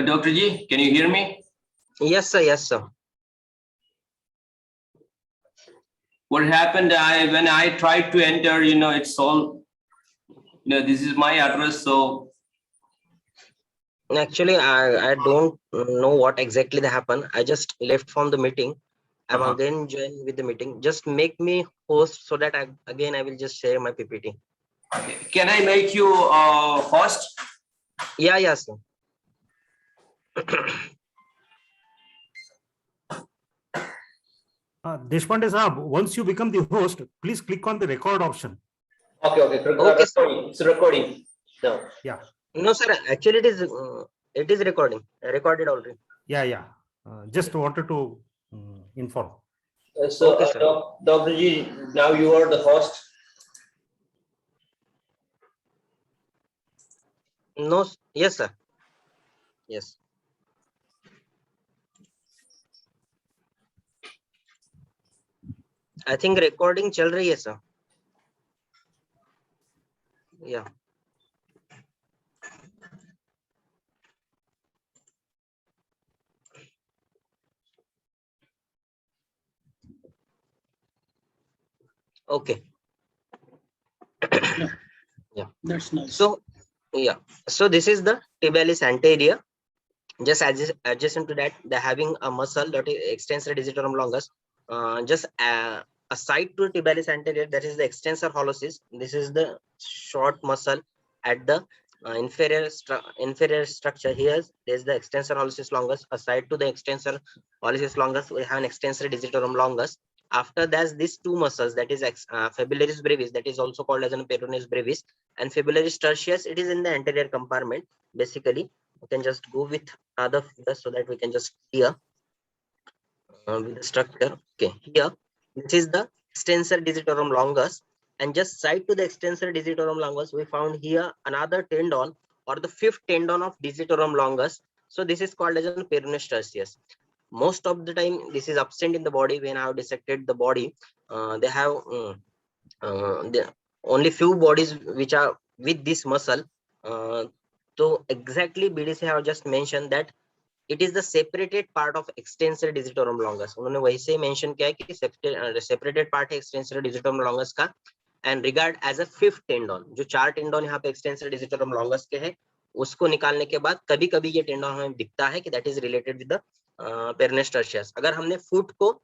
Dr. Ji, can you hear me? Yes, sir. Yes, sir. What happened? When I tried to enter, it's all, this is my address. So Actually, I don't know what exactly happened. I just left from the meeting. I'm again joined with the meeting. Just make me host so that I will just share my PPT. okay. Can I make you host? Yeah, yes, sir. Deshpande Saab, once you become the host, please click on the record option. Okay. Okay, sir. Recording. It's recording. No. Yeah. No, sir. Actually, it is recording. I recorded already. Yeah. Just wanted to inform. So, Okay, sir. Dr. Ji, now you are the host. No. Yes, sir. Yes. I think recording चल रही है, sir. Yeah. Okay. Yeah. That's nice. So, yeah. So this is the tibialis anterior. Just adjacent to that, they're having a muscle that is extensor digitorum longus. Just aside to tibialis anterior, that is the extensor hallucis. This is the short muscle at the inferior structure. Here, there's the extensor hallucis longus. Aside to the extensor hallucis longus, we have an extensor digitorum longus. After that, these two muscles, that is fibularis brevis, that is also called as an peroneus brevis, and fibularis tertius, it is in the anterior compartment. Basically, we can just go with other figures so that we can just clear with the structure. Okay, here this is the extensor digitorum longus, and just side to the extensor digitorum longus, we found here another tendon or the fifth tendon of digitorum longus. So this is called as a peroneus tertius. Most of the time, this is absent in the body. When I have dissected the body, they have only few bodies which are with this muscle. So exactly BDC have just mentioned that it is the separated part of extensor digitorum longus. उन्होंने वही से mention किया है कि separated part है extensor digitorum longus का, and regard as a fifth tendon. जो चार tendon यहाँ पे extensor digitorum longus के हैं, उसको निकालने के बाद कभी कभी ये tendon हमें दिखता है कि that is related with the peroneus tertius. अगर हमने foot को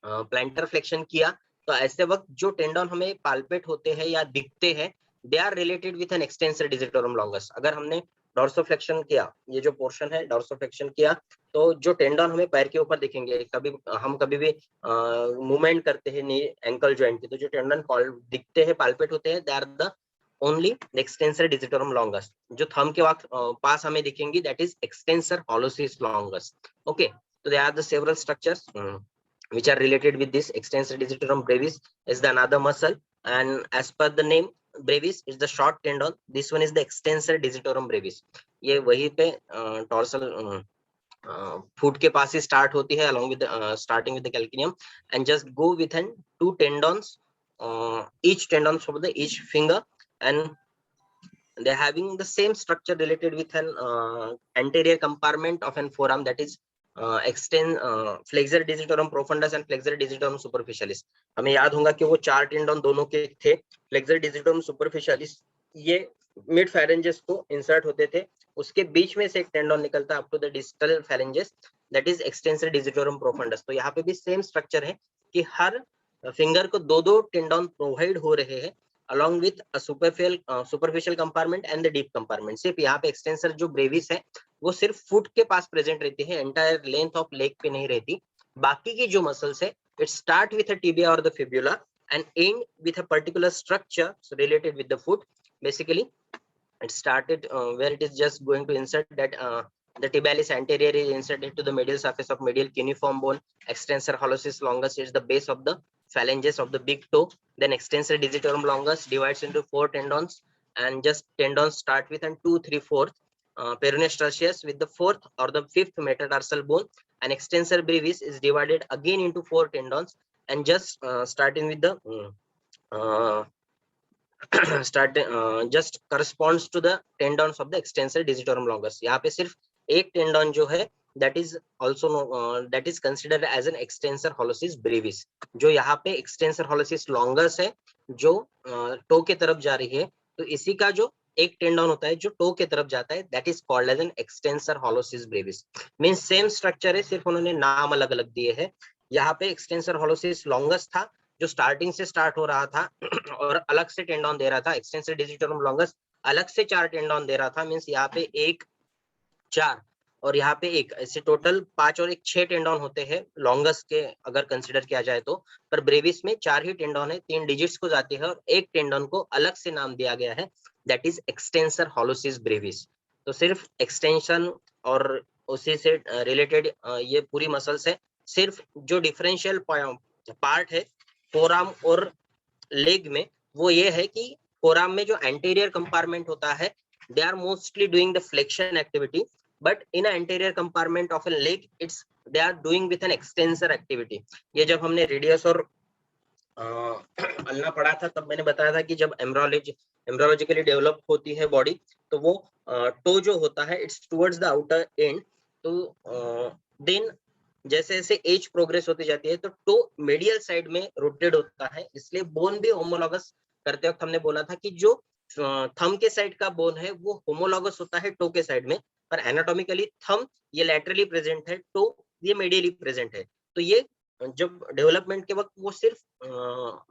plantar flexion किया, तो ऐसे वक्त जो टेंडन हमें पाल्पेट होते हैं या दिखते हैं, they are related with an extensor digitorum longus. अगर हमने डॉर्सोफ्लेक्शन किया, ये जो पोर्शन है डॉर्सोफ्लेक्शन किया, तो जो टेंडन हमें पैर के ऊपर दिखेंगे, कभी भी मूवमेंट करते हैं एंकल जॉइंट की, तो जो टेंडन दिखते हैं, पाल्पेट होते हैं, they are the only extensor digitorum longus. जो थंब के वक्त पास हमें दिखेंगी, that is extensor hallucis longus. Okay, तो they are the several structures which are related with this. Extensor digitorum brevis is the another muscle, and as per the name, brevis is the short tendon. This one is the extensor digitorum brevis. ये वहीं पे dorsal foot के पास ही start होती है, along with the starting with the calcaneum, and just go with an two tendons, each tendon for the each finger, and they're having the same structure related with an anterior compartment of an forearm, that is flexor digitorum profundis and flexor digitorum superficialis. हमें याद होगा कि वो चार tendon दोनों के थे. Flexor digitorum superficialis ये मिड फेरेंजेस को इंसर्ट होते थे, उसके बीच में से एक टेंडन निकलता up to the distal phalanges, that is extensor digitorum profundus. तो यहाँ पे भी सेम स्ट्रक्चर है कि हर फिंगर को दो दो टेंडन प्रोवाइड हो रहे हैं along with a superficial compartment and the deep compartment. सिर्फ यहाँ पे एक्सटेंसर जो ब्रेविस है वो सिर्फ फुट के पास प्रेजेंट रहती है, एंटायर लेंथ ऑफ लेग पे नहीं रहती. बाकी की जो मसल्स है, it start with a tibia और the फिब्युला and end with a particular structure so related with the foot. Basically, it started where it is just going to insert that the tibialis anterior is inserted to the medial surface of medial cuneiform bone. Extensor hallucis longus is the base of the phalanges of the big toe. Then extensor digitorum longus divides into four tendons, and just tendons start with and 2, 3, 4. Peroneus tertius with the fourth or the fifth metatarsal bone, and extensor brevis is divided again into four tendons, and just starting with the just corresponds to the tendons of the extensor digitorum longus. यहाँ पे सिर्फ एक tendon जो है that is also that is considered as an extensor hallucis brevis, जो यहाँ पे extensor hallucis longus है जो टो के तरफ जा रही है, तो इसी का जो एक टेंडन होता है जो टो के तरफ जाता है, that is called as an extensor hallucis brevis. Means same structure है, सिर्फ उन्होंने नाम अलग अलग दिए हैं। यहाँ पे extensor hallucis longus था जो स्टार्टिंग से स्टार्ट हो रहा था और अलग से टेंडन दे रहा था, extensor digitorum longus अलग से 4 टेंडन दे रहा था, मींस यहाँ पे 1 4 और यहाँ पे 1, ऐसे टोटल 5 और 1 6 टेंडन होते हैं लॉन्गस के अगर कंसिडर किया जाए तो। पर ब्रेविस में 4 ही टेंडन है, 3 डिजिट्स को जाती है और एक टेंडन को अलग से नाम दिया गया है, दैट इज एक्सटेंसर हॉलोसिस ब्रेविस। तो सिर्फ एक्सटेंशन और उसी से रिलेटेड ये पूरी मसल्स है। सिर्फ जो डिफरेंशियल पार्ट है फोरआर्म और लेग में वो ये है कि फोरआर्म में जो एंटीरियर कंपार्टमेंट होता है they are mostly doing the flexion activity, but in an anterior compartment of a leg they are doing with an extensor activity. ये जब हमने रेडियस और अल्ना पढ़ा था तब मैंने बताया था कि जब एम्ब्रियोलॉजिकली डेवलप होती है बॉडी तो वो टो जो होता है it's towards the outer and, तो देन जैसे जैसे एज प्रोग्रेस होती जाती है तो टो मेडियल साइड में रोटेट होता है, इसलिए बोन भी होमोलॉगस करते वक्त हमने बोला था कि जो थंब के साइड का बोन है वो होमोलॉगस होता है टो के साइड में, पर एनाटॉमिकली थंब ये लैटरली प्रेजेंट है, टो ये मेडियली प्रेजेंट है। तो ये जब डेवलपमेंट के वक्त वो सिर्फ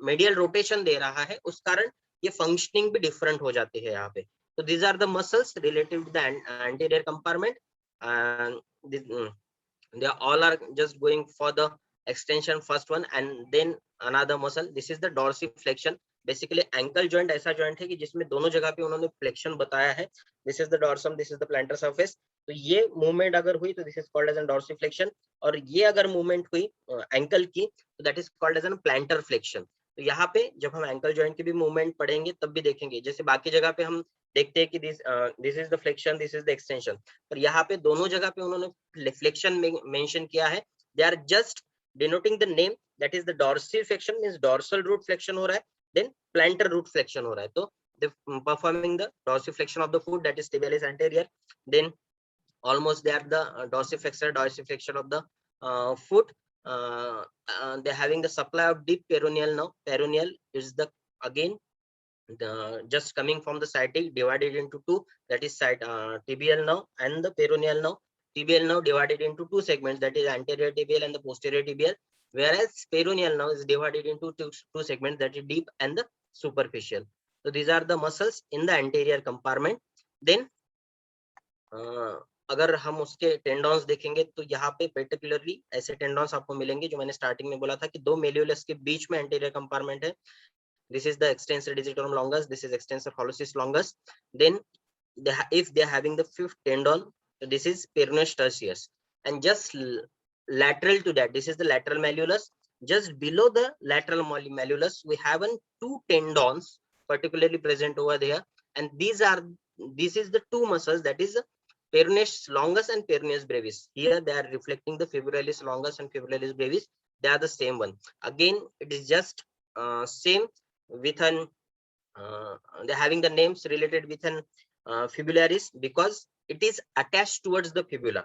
मेडियल रोटेशन दे रहा है, उस कारण ये फंक्शनिंग भी डिफरेंट हो जाती है यहाँ पे। तो these are the muscles related to the anterior compartment and they all are just going for the extension first one and then another muscle. This is the dorsiflexion. Basically ankle joint ऐसा joint है कि जिसमें दोनों जगह पे उन्होंने flexion बताया है। This is the dorsum, this is the plantar surface. तो ये मूवमेंट अगर हुई तो this is called as an dorsiflexion, और ये अगर मूवमेंट हुई एंकल की तो that is called as an plantar flexion. तो यहाँ पे जब हम एंकल जॉइंट की भी मूवमेंट पढ़ेंगे तब भी देखेंगे, जैसे बाकी जगह पे हम देखते हैं कि this is the flexion, this is the extension, पर यहाँ पे दोनों जगह पे उन्होंने फ्लेक्शन मेंशन किया है। They are just denoting the name, that is the dorsiflexion means dorsal root flexion हो रहा है, then plantar root flexion हो रहा है, तो they performing the dorsiflexion of the foot, that is tibialis anterior, then almost they are the dorsiflexion of the foot. They having the supply of deep peroneal nerve. Peroneal is the again just coming from the sciatic, divided into two, that is tibial nerve and the peroneal nerve. Tibial nerve divided into two segments, that is anterior tibial and the posterior tibial, whereas peroneal nerve is divided into two segments, that is deep and the superficial. So these are the muscles in the anterior compartment. Then अगर हम उसके टेंडॉन्स देखेंगे तो यहाँ पे particularly ऐसे टेंडॉन्स आपको मिलेंगे जो मैंने स्टार्टिंग में बोला था कि दो मेल्यूलस के बीच में एंटीरियर कंपार्टमेंट है। This is the extensor digitorum longus, this is extensor hallucis longus. Then if they are having the fifth tendon, so this is peroneus tertius, and just lateral to that, this is the lateral malleolus. Just below the lateral malleolus we have two tendons particularly present over there, and this is the two muscles, that is peroneus longus and peroneus brevis. Here they are reflecting the fibularis longus and fibularis brevis, they are the same one. Again it is just same with an they're having the names related with an fibularis because it is attached towards the fibula.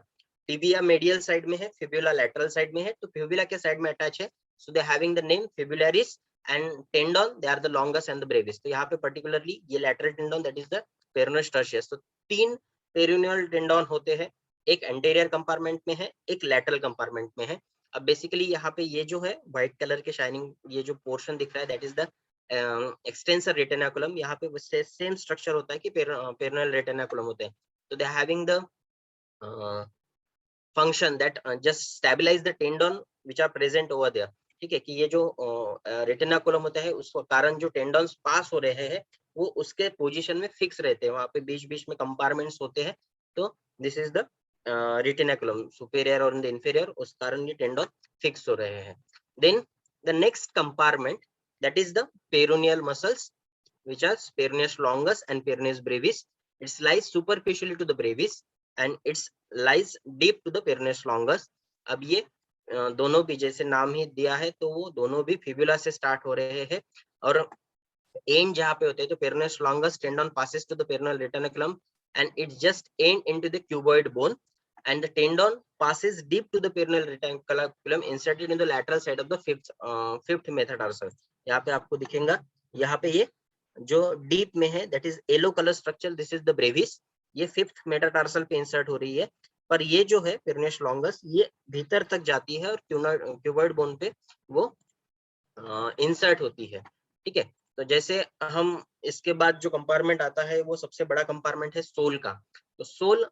Tibia medial side में है, fibula lateral side में है, तो fibula के side में attach है, so they're having the name fibularis, and tendon they are the longus and the brevis. तो यहाँ पे particularly ये lateral tendon, that is the peroneus tertius. तो तीन पेरोनियल टेंडन होते हैं, एक एंटीरियर कंपार्टमेंट में है, एक लैटरल कंपार्टमेंट में है। अब बेसिकली यहाँ पे ये जो है व्हाइट कलर के शाइनिंग ये जो पोर्शन दिख रहा है, that is the extensor retinaculum. यहाँ पे सेम स्ट्रक्चर होता है कि पेरोनियल रेटिनाकुलम होते हैं, तो they having the function that just stabilise the tendon which are present over there. ठीक है, कि ये जो रेटिनाकुलम होता है उसके कारण जो टेंडन्स पास हो रहे हैं वो उसके पोजीशन में फिक्स रहते हैं, वहां पे बीच बीच में कंपार्टमेंट्स होते हैं, तो this is the retinaculum superior और द इंफीरियर, उस कारण ये टेंडन फिक्स हो रहे हैं। Then the next compartment, that is the peroneal muscles which are peroneus longus and peroneus brevis. It lies superficially to the brevis and it lies deep to the peroneus longus. अब ये दोनों भी जैसे नाम ही दिया है तो वो दोनों भी फिबुला से स्टार्ट हो रहे हैं, और एंड जहाँ पे होते हैं तो peroneus longus tendon passes to the peroneal retinaculum and it just end into the cuboid bone, and the tendon passes deep to the peroneal reticulum inserted in the lateral side of the fifth metatarsal. यहाँ पे आपको दिखेगा, यहाँ पे ये जो deep में है that is yellow color structure, this is the brevis, ये फिफ्थ मेटाटार्सल पे इंसर्ट हो रही है, पर ये जो है पेरोनियस लॉन्गस ये भीतर तक जाती है और क्यूबॉइड बोन पे वो इंसर्ट होती है। ठीक है, तो जैसे हम इसके बाद जो कंपार्टमेंट आता है वो सबसे बड़ा कंपार्टमेंट है सोल का। तो सोल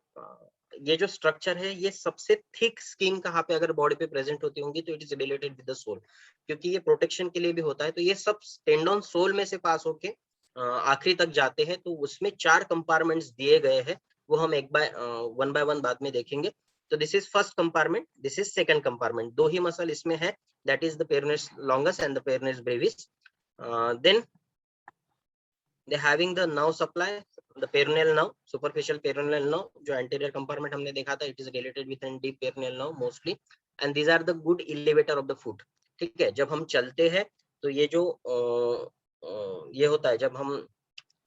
ये जो स्ट्रक्चर है ये सबसे थिक स्किन कहाँ पे अगर बॉडी पे प्रेजेंट होती होंगी तो it is related with the sole, क्योंकि ये प्रोटेक्शन के लिए भी होता है। तो ये सब टेंडन सोल में से पास होके आखिरी तक जाते हैं। तो उसमें 4 कंपार्टमेंट्स दिए गए हैं, वो हम वन बाय वन बाद में देखेंगे। तो this is first compartment, this is second compartment, 2 he muscle इसमें है, that is the peroneus longus and the peroneus brevis. Then they having the nerve supply, the peroneal nerve, superficial peroneal nerve, जो anterior compartment हमने देखा था, it is related with an deep peroneal nerve mostly, and these are the good elevator of the foot. ठीक है, जब हम चलते हैं तो ये जो ये होता है, जब हम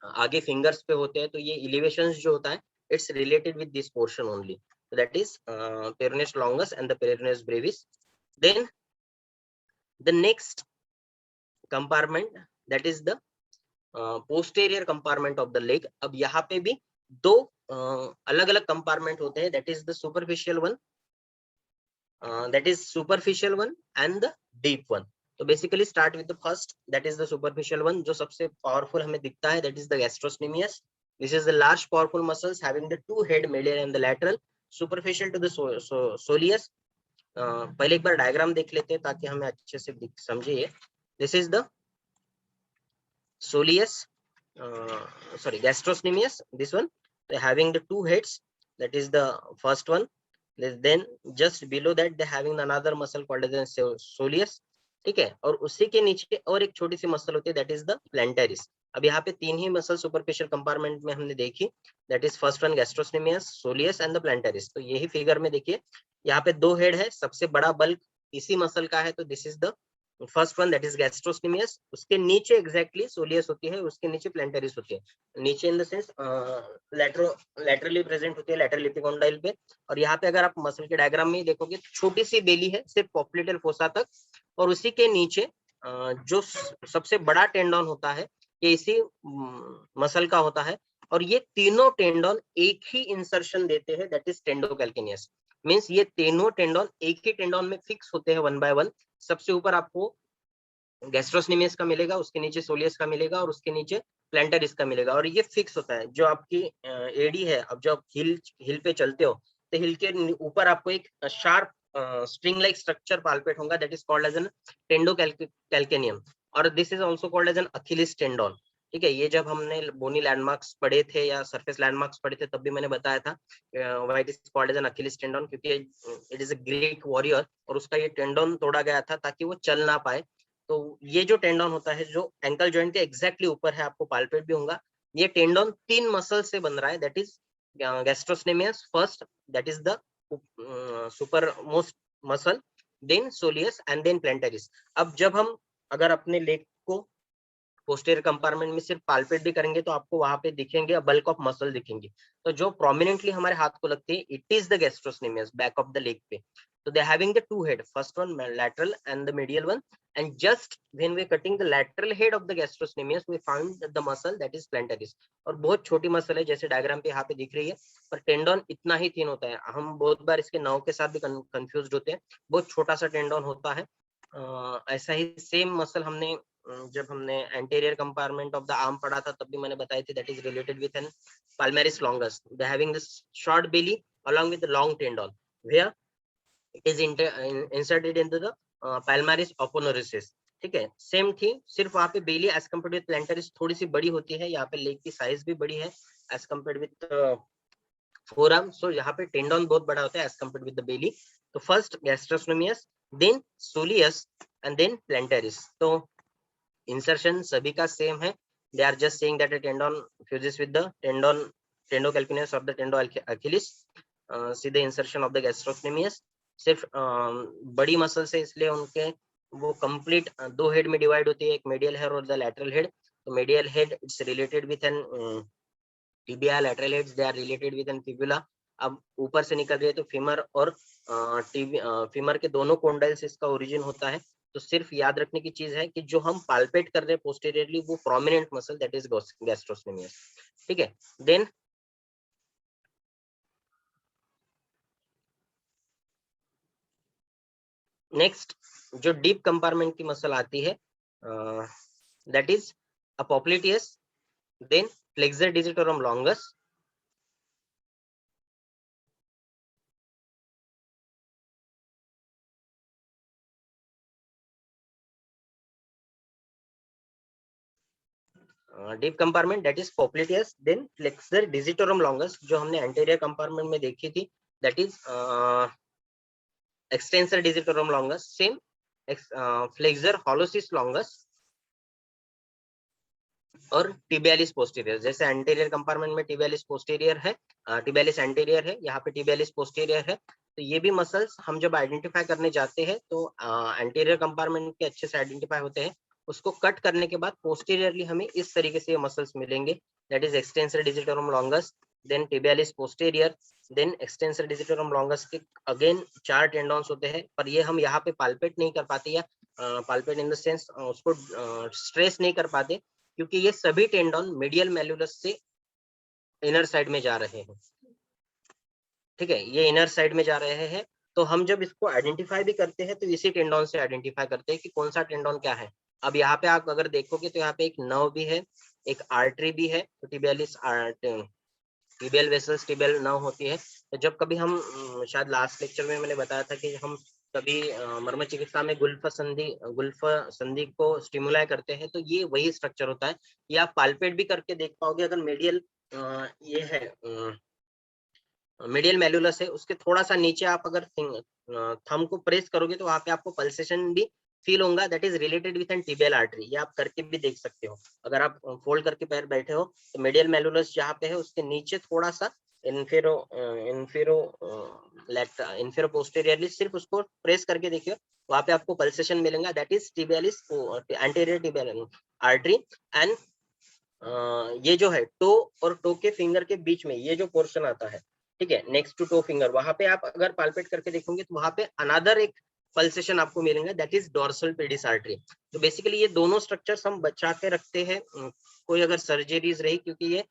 आगे फिंगर्स पे होते हैं तो ये elevations जो होता है it's related with this portion only. So that is peroneus longus and the peroneus brevis. Then the next compartment, that is the posterior compartment of the leg. अब यहाँ पे भी 2 अलग अलग compartment होते हैं, that is the superficial one, and the deep one. तो basically start with the first, that is the superficial one, जो सबसे powerful हमें दिखता है, that is the gastrocnemius. This is the large powerful muscles having the 2 head, medial and the lateral, superficial to the soleus. पहले एक बार diagram देख लेते हैं ताकि हमें अच्छे से समझिए। This is the soleus, sorry, gastrocnemius, this one, they having the 2 heads, that is the first one. Then just below that they having another muscle called as soleus. ठीक है, और उसी के नीचे और एक छोटी सी मसल होती है, that is the plantaris. अब यहाँ पे 3 ही मसल सुपरफिशियल कंपार्टमेंट में हमने देखी, that is first one gastrocnemius, soleus and the plantaris. तो यही फिगर में देखिए, यहाँ पे 2 हेड है, सबसे बड़ा बल्क इसी मसल का है, तो this is the first one, that is gastrocnemius. उसके नीचे एग्जैक्टली सोलियस होती है, उसके नीचे plantaris होती है, नीचे in the sense laterally present होती है, लैटरल एपिकोंडाइल पे। और यहाँ पे अगर आप मसल के डायग्राम में देखोगे छोटी सी बेली है सिर्फ पॉप्लिटल फोसा तक, और उसी के नीचे जो सबसे बड़ा टेंडन होता है ये इसी मसल का होता है, और ये तीनों टेंडन एक ही इंसर्शन देते हैं, दैट इज टेंडोकैल्किनियस। मींस ये तीनों टेंडन एक ही टेंडन में फिक्स होते हैं वन बाय वन। सबसे ऊपर आपको गैस्ट्रोस्नेमियस का मिलेगा, उसके नीचे सोलियस का मिलेगा और उसके नीचे प्लांटरिस का मिलेगा, और ये फिक्स होता है। जो आपकी एडी है, अब जो आप हिल पे चलते हो तो हिल के ऊपर आपको एक sharp string like structure palpate होगा, that is called as an tendocalcaneus, और this is also called as an Achilles tendon. ठीक है, ये जब हमने बोनी लैंडमार्क्स पढ़े थे या सरफेस लैंडमार्क्स पढ़े थे तब भी मैंने बताया था why it is called as an Achilles tendon, क्योंकि it is a Greek warrior और उसका ये टेंडन तोड़ा गया था ताकि वो चल ना पाए। तो ये जो टेंडन होता है जो एंकल जॉइंट के एग्जैक्टली ऊपर है, आपको पाल्पेट भी होगा। ये टेंडन 3 मसल से बन रहा है, that is gastrocnemius first, that is the super most muscle, then soleus and then plantaris. अब जब हम अगर अपने लेग को पोस्टीरियर कंपार्टमेंट में सिर्फ पाल्पेट भी करेंगे तो आपको वहां पे दिखेंगे बल्क ऑफ मसल दिखेंगे। तो जो प्रोमिनेंटली हमारे हाथ को लगते हैं, it is the gastrocnemius back of the leg पे। So they are having the 2 head, first one lateral and the medial one, and just when we are cutting the lateral head of the gastrocnemius we found the muscle that is plantaris, और बहुत छोटी muscle है जैसे diagram पे यहाँ पे दिख रही है, पर टेंडन इतना ही थिन होता है। हम बहुत बार इसके नाव के साथ भी कंफ्यूज होते हैं, बहुत छोटा सा टेंडन होता है। ऐसा ही सेम मसल हमने जब हमने anterior compartment of the arm पढ़ा था तब भी मैंने बताई थी, that is related with N palmaris longus, they having this short belly along with the long tendon where it is inserted into the palmaris aponeurosis। ठीक है, सेम थी, सिर्फ वहाँ पे बेली एज कम्पेयर्ड विद प्लांटरिस थोड़ी सी बड़ी होती है, यहाँ पे लेग की साइज भी बड़ी है as compared with forearm. So यहाँ पे टेंडन बहुत बड़ा होता है as compared with the belly. तो first gastrocnemius, then soleus and then plantaris. तो इंसर्शन सभी का सेम है, they are just saying that a tendon fuses with the tendocalcaneus or the tendoachillis. See the insertion of the gastrocnemius, सिर्फ बड़ी muscle से इसलिए उनके वो कंप्लीट 2 हेड में डिवाइड होती है, एक मेडियल हेड और द लैटरल हेड। तो medial head it's related with an tibia, lateral heads they are related with an fibula, अब ऊपर से निकल रही है तो फीमर और फीमर के दोनों कॉन्डाइल्स इसका ओरिजिन होता है। तो सिर्फ याद रखने की चीज है कि जो हम पाल्पेट कर रहे हैं पोस्टीरियरली वो prominent muscle that is gastrocnemius. ठीक है, देन नेक्स्ट जो डीप कंपार्टमेंट की मसल आती है that is popliteus, then flexor digitorum longus, deep compartment that is popliteus, then flexor digitorum longus जो हमने एंटीरियर कंपार्टमेंट में देखी थी that is extensor digitorum longus, same flexor hallucis longus और टिबियालिस पोस्टीरियर। जैसे एंटीरियर कंपार्टमेंट में tibialis posterior है, tibialis anterior है, यहाँ पे टिबियालिस पोस्टीरियर है। तो ये भी मसल्स हम जब आइडेंटिफाई करने जाते हैं तो एंटीरियर कंपार्टमेंट के अच्छे से आइडेंटिफाई होते हैं। उसको कट करने के बाद पोस्टीरियरली हमें इस तरीके से ये मसल्स मिलेंगे that is extensor digitorum longus, then tibialis posterior, then extensor digitorum longus के अगेन 4 टेंडॉन्स होते हैं, पर ये हम यहाँ पे पाल्पेट नहीं कर पाते या पाल्पेट इन द सेंस उसको स्ट्रेस नहीं कर पाते क्योंकि ये सभी टेंडॉन मीडियल मेलुलस से इनर साइड में जा रहे हैं। ठीक है, ये इनर साइड में जा रहे हैं। तो हम जब इसको आइडेंटिफाई भी करते हैं तो इसी टेंडॉन से आइडेंटिफाई करते हैं कि कौन सा टेंडॉन क्या है। अब यहाँ पे आप अगर देखोगे तो यहाँ पे एक नर्व भी है, एक आर्टरी भी है, तो टिबियल वेसल्स टिबियल नर्व होती है। तो जब कभी हम शायद लास्ट लेक्चर में मैंने बताया था कि हम कभी मर्म चिकित्सा में गुल्फ संधि को स्टिमुलाई करते हैं तो ये वही स्ट्रक्चर होता है। ये आप पाल्पेट भी करके देख पाओगे। अगर मीडियल ये है मीडियल मेलुलस है, उसके थोड़ा सा नीचे आप अगर थंब को प्रेस करोगे तो वहां पे आपको पल्सेशन भी फील होगा that is related with N tibial artery. ये आप करके भी देख सकते हो। अगर आप फोल्ड करके पैर बैठे हो तो मीडियल मेलुलस जहाँ पे है उसके नीचे थोड़ा सा इन्फेरो पोस्टीरियरली सिर्फ उसको प्रेस करके देखिए, वहां पे आपको पल्सेशन मिलेगा that is tibialis anterior tibial artery. And ये जो है टो और टो के फिंगर के बीच में ये जो पोर्शन आता है, ठीक है, नेक्स्ट टू टो फिंगर, वहां पे आप अगर पाल्पेट करके देखोगे तो वहां पे अनदर एक पल्सेशन आपको मिलेंगे that is dorsal pedis artery. तो बेसिकली ये दोनों स्ट्रक्चर्स हम बचा के रखते हैं कोई अगर सर्जरीज रही, क्योंकि ये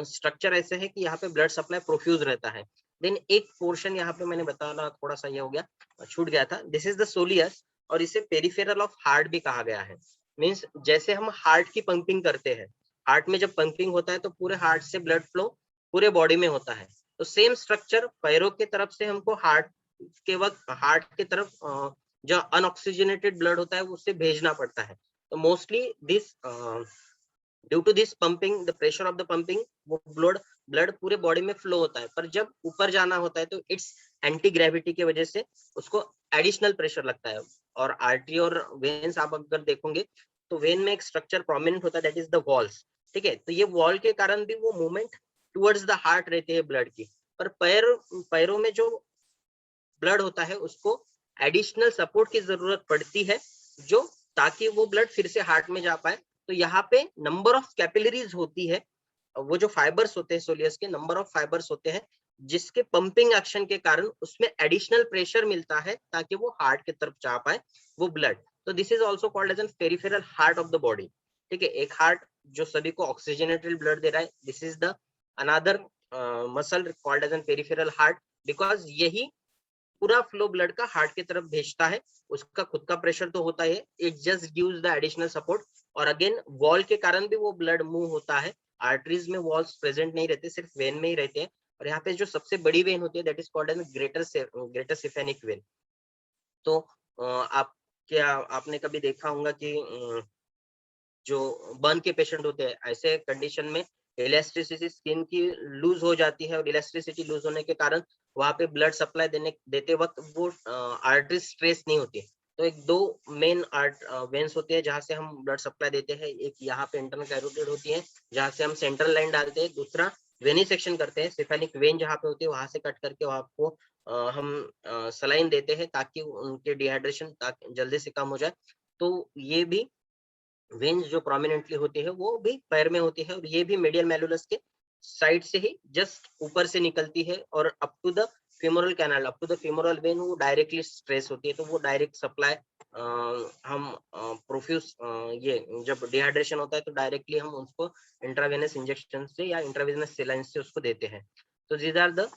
स्ट्रक्चर ऐसे है कि यहाँ पे ब्लड सप्लाई प्रोफ्यूज रहता है। देन एक पोर्शन यहाँ पे मैंने बताना थोड़ा सा ये हो गया, छूट गया था, दिस इज द सोलियस और इसे पेरिफेरल ऑफ हार्ट भी कहा गया है। मीन्स जैसे हम हार्ट की पंपिंग करते हैं, हार्ट में जब पंपिंग होता है तो पूरे हार्ट से ब्लड फ्लो पूरे बॉडी में होता है। तो सेम स्ट्रक्चर पैरों की तरफ से हमको हार्ट के वक्त हार्ट की तरफ जो अनऑक्सीजनेटेड ब्लड होता है उससे भेजना पड़ता है। तो mostly this due to this pumping the pressure of the pumping वो ब्लड पूरे बॉडी में फ्लो होता है, पर जब ऊपर जाना होता है तो इट्स एंटी ग्रेविटी की वजह से उसको एडिशनल प्रेशर लगता है। और आर्टरी और वेन्स आप अगर देखोगे तो वेन में एक स्ट्रक्चर प्रोमिनेंट होता है दैट इज द वॉल्स। ठीक है, तो ये वॉल के कारण भी वो मूवमेंट टुवर्ड्स द हार्ट रहती है ब्लड की। पर पैरों में जो ब्लड होता है उसको एडिशनल सपोर्ट की जरूरत पड़ती है जो ताकि वो ब्लड फिर से हार्ट में जा पाए। तो यहाँ पे नंबर ऑफ कैपिलरीज होती है, वो जो फाइबर्स होते हैं सोलियस के नंबर ऑफ फाइबर्स होते हैं जिसके पंपिंग एक्शन के कारण उसमें एडिशनल प्रेशर मिलता है ताकि वो हार्ट की तरफ जा पाए वो ब्लड। तो this is also called as an peripheral heart of the body. ठीक है, एक हार्ट जो सभी को ऑक्सीजनेटेड ब्लड दे रहा है, this is the another muscle called as an peripheral heart, because यही पूरा फ्लो ब्लड का हार्ट की तरफ भेजता है। उसका खुद का प्रेशर तो होता है, it just gives the additional support. और अगेन वॉल के कारण भी वो ब्लड मूव होता है। आर्टरीज में वॉल्स प्रेजेंट नहीं रहते, सिर्फ वेन में ही रहते हैं। और यहाँ पे जो सबसे बड़ी वेन होती है that is called an greater saphenous vein. तो आप क्या आपने कभी देखा होगा कि जो बर्न के पेशेंट होते हैं ऐसे कंडीशन में इलास्टिसिटी स्किन की लूज हो जाती है और इलास्टिसिटी लूज होने के कारण वहां पे ब्लड सप्लाई देते वक्त वो आर्टरी स्ट्रेस नहीं होती। तो एक दो मेन वेन्स होते हैं जहां से हम ब्लड सप्लाई देते हैं। एक यहाँ पे इंटरनल कैरोटिड होती है जहां से हम सेंट्रल लाइन डालते हैं, दूसरा वेनी सेक्शन करते हैं, सिफेनिक वेन जहाँ पे होती है वहां से कट करके वहां को हम सलाइन देते हैं ताकि उनके डिहाइड्रेशन जल्दी से कम हो जाए। तो ये भी वेन्स जो प्रोमिनेंटली होती है वो भी पैर में होती है और ये भी मीडियल मेलुलस के साइड से ही जस्ट ऊपर से निकलती है और up to the femoral canal, up to the femoral vein वो डायरेक्टली स्ट्रेस होती है। तो वो डायरेक्ट सप्लाई हम प्रोफ्यूज ये जब डिहाइड्रेशन होता है तो डायरेक्टली हम उसको इंट्रावेनस इंजेक्शन से या इंट्रावेनस सेलाइन से उसको देते हैं। तो these are the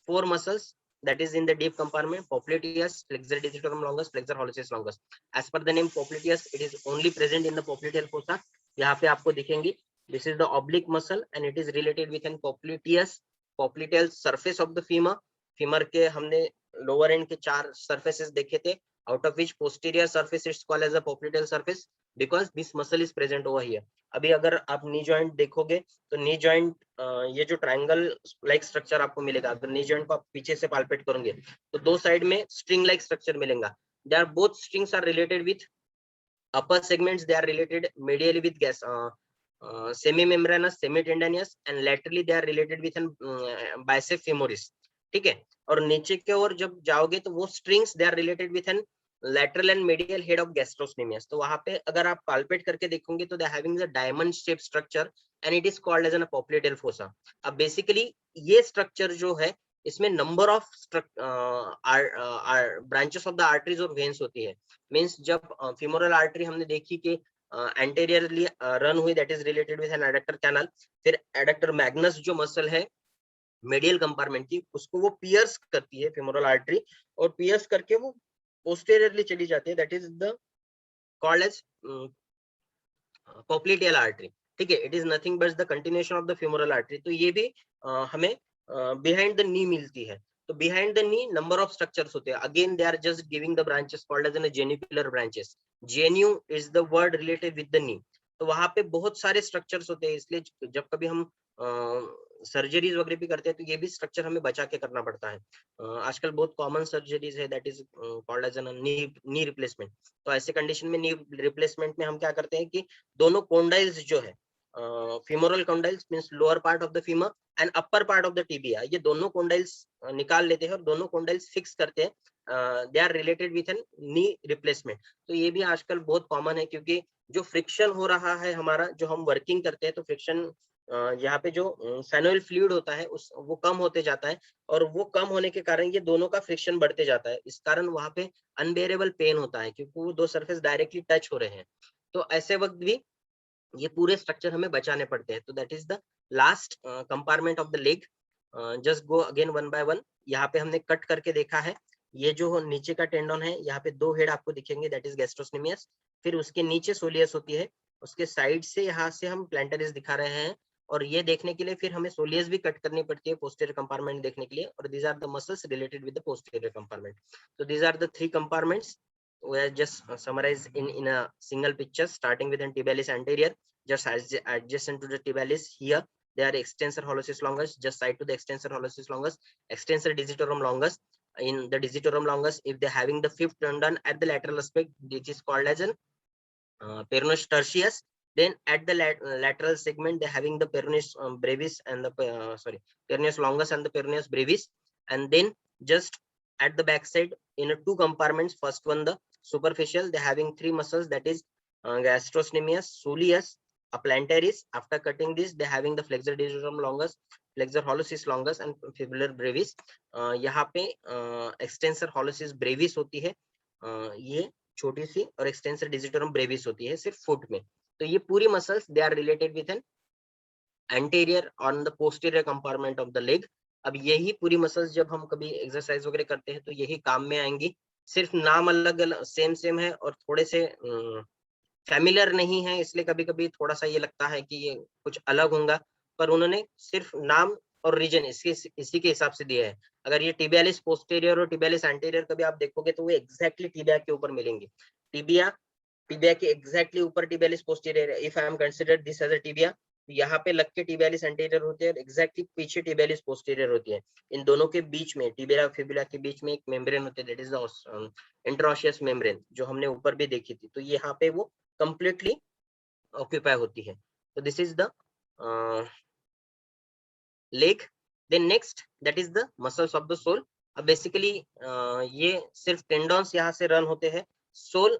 4 muscles that is in the deep compartment: popliteus, flexor digitorum longus, flexor hallucis longus. As per the name popliteus, it is only present in the popliteal fossa. यहाँ पे आपको दिखेंगी, this is the oblique muscle and it is related with an popliteus, popliteal surface of the femur. femur के हमने lower end के 4 surfaces देखे थे, out of which posterior surface is called as a popliteal surface because this muscle is present over here. अभी अगर आप knee joint देखोगे तो नी जॉइंट ये जो ट्रायंगल लाइक स्ट्रक्चर आपको मिलेगा, अगर नी जॉइंट को आप पीछे से पाल्पेट करोगे तो 2 साइड में स्ट्रिंग लाइक स्ट्रक्चर मिलेगा। They are both strings are related with upper segments, they are related medially with gas semi-membranous, semi-tendinous and laterally they are related with an bicep femoris. ठीक है, और नीचे की ओर जब जाओगे तो वो strings they are related with an lateral and medial head of gastrocnemius. तो वहां पे अगर आप पाल्पेट करके देखोगे तो they are having the diamond shaped structure and it is called as a popliteal fossa. अब बेसिकली ये स्ट्रक्चर जो है इसमें number of branches of the arteries और वेन्स होती है। मींस जब femoral आर्टरी हमने देखी कि एंटेरियरली रन हुई, that is related with an adductor canal. फिर एडक्टर मैग्नस जो मसल है मेडियल कंपार्टमेंट की, उसको वो पियर्स करती है femoral आर्टरी और पियर्स करके वो पोस्टीरियरली चली जाती है, that is the called as popliteal artery. ठीक है, it is nothing but the continuation of the femoral artery. तो ये भी हमें बिहाइंड द नी मिलती है। तो behind the knee number of structures होते हैं, again they are just giving the branches called as an genicular branches. Genu is the word related with the knee. तो वहां पे बहुत सारे स्ट्रक्चर्स होते हैं, इसलिए जब कभी हम सर्जरीज वगैरह भी करते हैं तो ये भी स्ट्रक्चर हमें बचा के करना पड़ता है। आजकल बहुत कॉमन सर्जरीज है that is called as an knee replacement. तो ऐसे कंडीशन में नी रिप्लेसमेंट में हम क्या करते हैं कि दोनों कोंडाइल्स जो है, femoral condyles means lower part of the femur and upper part of the tibia, ये दोनों condyles निकाल लेते हैं और दोनों condyles फिक्स करते हैं। they are related with an knee replacement। तो ये भी आजकल बहुत कॉमन है क्योंकि जो फ्रिक्शन हो रहा है हमारा, जो हम वर्किंग करते हैं तो फ्रिक्शन यहाँ पे जो फेनोइल फ्लूइड होता है उस वो कम होते जाता है और वो कम होने के कारण ये दोनों का फ्रिक्शन बढ़ते जाता है। इस कारण वहां पे अनबेरेबल पेन होता है क्योंकि वो 2 सरफेस डायरेक्टली टच हो रहे हैं। तो ऐसे वक्त भी ये पूरे स्ट्रक्चर हमें बचाने पड़ते हैं। तो that is the last compartment of the leg. Just go again one by one. यहाँ पे हमने कट करके देखा है, ये जो नीचे का टेंडन है यहाँ पे 2 हेड आपको दिखेंगे, दैट इज गैस्ट्रोस्नेमियस। फिर उसके नीचे सोलियस होती है, उसके साइड से यहाँ से हम प्लैंटरिस दिखा रहे हैं और ये देखने के लिए फिर हमें सोलियस भी कट करनी पड़ती है पोस्टीरियर कंपार्टमेंट देखने के लिए। और these are the muscles related with the posterior compartment. तो these are the 3 compartments we are just summarized in a single picture, starting with an tibialis anterior, just adjacent to the tibialis. Here they are extensor hallucis longus, just side to the extensor hallucis longus, extensor digitorum longus. In the digitorum longus, if they having the 5th tendon at the lateral aspect, which is called as an peroneus tertius. Then at the lateral segment, they having the peroneus brevis and the peroneus longus and the peroneus brevis. And then just at the back side in 2 compartments, first one the superficial, they having 3 muscles, that is gastrocnemius, soleus, a plantaris. After cutting this, they having the flexor digitorum longus, flexor hallucis longus and fibular brevis. यहाँ पे extensor hallucis brevis होती है, ये छोटी सी, और extensor digitorum brevis होती है सिर्फ फुट में। तो ये पूरी muscles they are related with an anterior on the posterior compartment of the leg. अब यही पूरी मसल्स जब हम कभी एक्सरसाइज वगैरह करते हैं तो यही काम में आएंगी। सिर्फ नाम अलग अलग सेम है और थोड़े से फैमिलियर नहीं है, इसलिए कभी कभी थोड़ा सा ये लगता है कि ये कुछ अलग होगा, पर उन्होंने सिर्फ नाम और रीजन इसी के हिसाब से दिया है। अगर ये टिबियालिस पोस्टीरियर और टिबियालिस एंटीरियर कभी आप देखोगे तो वो एग्जैक्टली टिबिया के ऊपर मिलेंगे। टिबिया के एग्जैक्टली ऊपर tibialis posterior. If I am consider this as a tibia, यहाँ पे लग के टिबियालिस एंटीरियर होते हैं और एग्जैक्टली पीछे टिबियालिस पोस्टीरियर होती है। इन दोनों के बीच में, टिबिया फिबुला के बीच में एक मेम्ब्रेन होती है, दैट इज द इंटरऑशियस मेम्ब्रेन, जो हमने ऊपर भी देखी थी। तो यहाँ पे वो कंप्लीटली ऑक्यूपाई होती है। तो this is the leg. Then next that is the muscles of the sole. अब बेसिकली ये सिर्फ टेंडन्स यहाँ से रन होते हैं। सोल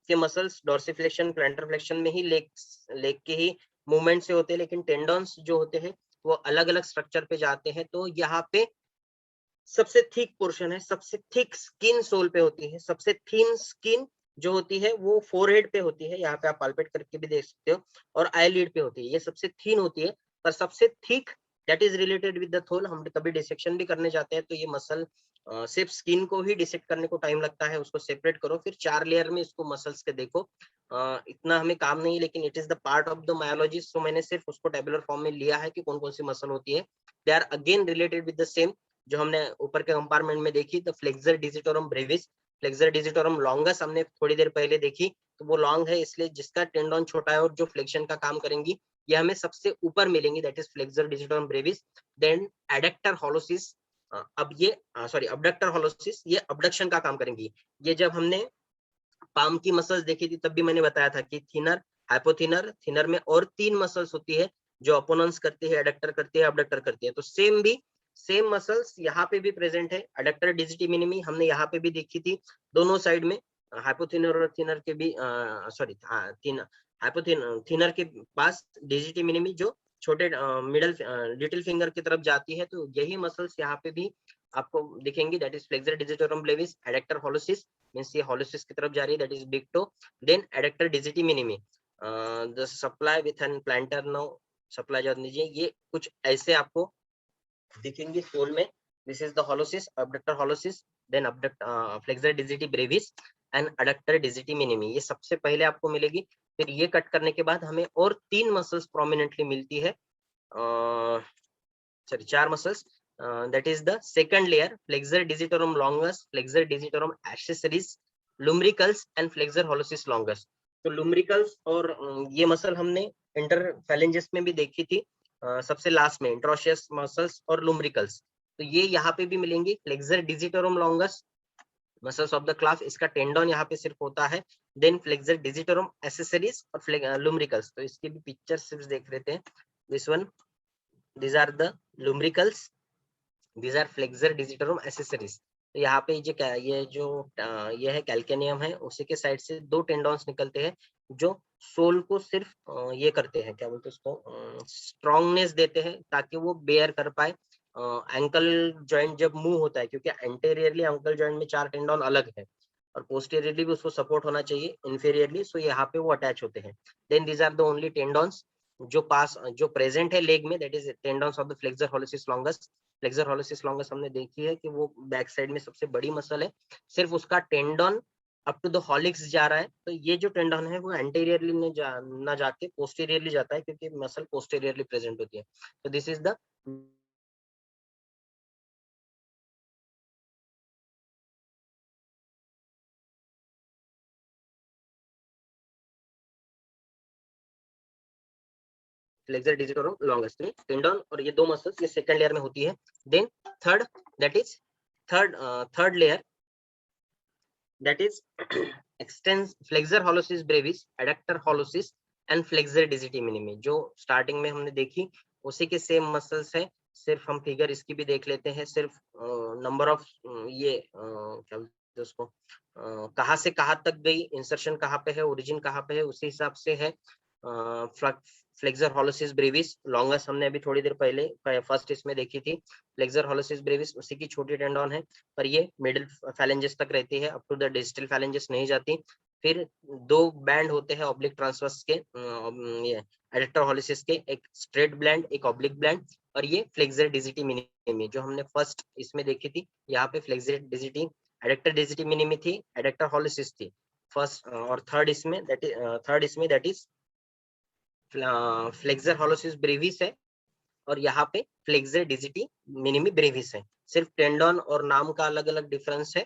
के मसल्स डॉर्सिफ्लेक्शन, प्लैंटर फ्लेक्शन में ही लेग के ही मूवमेंट से होते हैं, लेकिन टेंडन्स जो होते हैं वो अलग अलग स्ट्रक्चर पे जाते हैं। तो यहाँ पे सबसे थिक पोर्शन है, सबसे थिक स्किन सोल पे होती है, सबसे थिन स्किन जो होती है वो फोरहेड पे होती है, यहाँ पे आप पाल्पेट करके भी देख सकते हो, और आईलिड पे होती है, ये सबसे थिन होती है। पर सबसे thick that is related with the थोल। हम कभी डिसेक्शन भी करने जाते हैं तो ये मसल सिर्फ स्किन को ही डिसेक्ट करने को टाइम लगता है, उसको सेपरेट करो, फिर 4 लेयर में इसको मसल्स के देखो। इतना हमें काम नहीं है, लेकिन it is the part of the myology, so मैंने सिर्फ उसको टेबुलर फॉर्म में लिया है कि कौन कौन सी मसल होती है। They are again related with the same जो हमने ऊपर के कंपार्टमेंट में देखी, the flexor digitorum brevis, flexor digitorum longus हमने थोड़ी देर पहले देखी, तो वो लॉन्ग है इसलिए जिसका टेंडन छोटा है और जो फ्लेक्शन का काम करेंगी ये हमें सबसे ऊपर मिलेंगी, that is flexor digitorum brevis. Then adductor hallucis, अब ये सॉरी अबडक्टर होलोसिस, ये अबडक्शन का काम करेंगी। ये जब हमने पाम की मसल्स देखी थी तब भी मैंने बताया था कि थिनर, हाइपोथिनर, थिनर में और 3 मसल्स होती है जो अपोनेंस करती है, एडक्टर करती है, अबडक्टर करती है। तो सेम मसल्स यहाँ पे भी प्रेजेंट है। एडक्टर डिजिटी मिनिमी हमने यहाँ पे भी देखी थी, दोनों साइड में हाइपोथिनर और थिनर के भी सॉरी थिनर के पास डिजिटी मिनिमी जो छोटे मिडल लिटिल फिंगर की तरफ जाती है, तो यही मसल्स यहाँ पे भी आपको दिखेंगी, that is flexor digitorum brevis, adductor hallucis means ये होलोसिस की तरफ जा रही है, that is big toe. Then adductor digiti minimi, the supply with an plantar no supply जान दीजिए, ये कुछ ऐसे आपको दिखेंगे सोल में। This is the hallucis, abductor hallucis, then flexor digiti brevis and adductor digiti minimi, ये सबसे पहले आपको मिलेगी। फिर ये कट करने के बाद हमें और 3 मसल्स प्रोमिनेंटली मिलती है, sorry 4 muscles, that is the second layer, flexor digitorum longus, flexor digitorum accessoris, lumbricals and flexor hallucis longus। तो lumbricals और ये मसल हमने इंटरफैलेंजेस में भी देखी थी, सबसे लास्ट में इंट्रोशियस मसल्स और lumbricals, तो ये यहाँ पे भी मिलेंगी। flexor digitorum longus muscles of the class, इसका टेंडन यहाँ पे सिर्फ होता है। देन फ्लेक्सर डिजिटोरम एसेसरीज और lumbricals, तो इसकी भी पिक्चर सिर्फ देख लेते हैं। This one, these are the lumbricals, these are flexor digitorum accessories। तो यहाँ पे ये है कैल्केनियम है, उसी के साइड से 2 टेंडॉन्स निकलते हैं जो सोल को सिर्फ ये करते हैं, क्या बोलते हैं उसको, स्ट्रॉन्गनेस देते हैं ताकि वो बेयर कर पाए। एंकल जॉइंट जब मूव होता है, क्योंकि एंटेरियरली एंकल जॉइंट में 4 टेंडॉन अलग है और पोस्टीरियरली भी उसको सपोर्ट होना चाहिए इंफीरियरली, सो यहाँ पे वो अटैच होते हैं। Then these are the only tendons जो प्रेजेंट है लेग में, that is tendons of the flexor hallucis longus. Flexor hallucis longus हमने देखी है कि वो बैक साइड में सबसे बड़ी मसल है, सिर्फ उसका टेंडन अप टू द हॉलिक्स जा रहा है। तो ये जो टेंडन है वो एंटीरियरली ना जाके पोस्टीरियरली जाता है, क्योंकि मसल पोस्टीरियरली प्रेजेंट होती है। तो this is the flexor digitorum longus, tendon और ये 2 मसल्स ये सेकंड लेयर में होती है। Then third, that is third layer, that is extends flexor hallucis brevis, adductor hallucis and flexor digiti minimi, जो स्टार्टिंग में हमने देखी उसी के सेम मसल्स है। सिर्फ हम फिगर इसकी भी देख लेते हैं, सिर्फ नंबर ऑफ ये क्या बोलते हैं उसको, कहाँ से कहाँ तक गई, इंसर्शन कहाँ पे है, ओरिजिन कहाँ पे है, उसी हिसाब से है। फ्लेक्सर हॉलोसिस ब्रेविस लॉन्गस हमने अभी थोड़ी देर पहले फर्स्ट इसमें देखी थी। फ्लेक्सर हॉलोसिस ब्रेविस उसी की छोटी टेंडन है, पर ये मिडिल फैलेंजेस तक रहती है, up to the digital phalanges नहीं जाती। फिर 2 बैंड होते हैं ऑब्लिक ट्रांसवर्स के, ये एडक्टर हॉलोसिस के, एक स्ट्रेट ब्लैंड एक ऑब्लिक ब्लैंड, और ये फ्लेक्सर डिजिटी मिनिमी जो हमने फर्स्ट इसमें देखी थी। यहाँ पे फ्लेक्सर डिजिटी एडक्टर डिजिटी मिनिमी थी, एडक्टर हॉलोसिस थी फर्स्ट, और थर्ड इसमें दैट इज फ्लेक्सर हॉलोसिस ब्रेविस है, और यहाँ पे फ्लेक्सर डिजिटी मिनिमी ब्रेविस है, सिर्फ टेंडन और नाम का अलग अलग डिफरेंस है।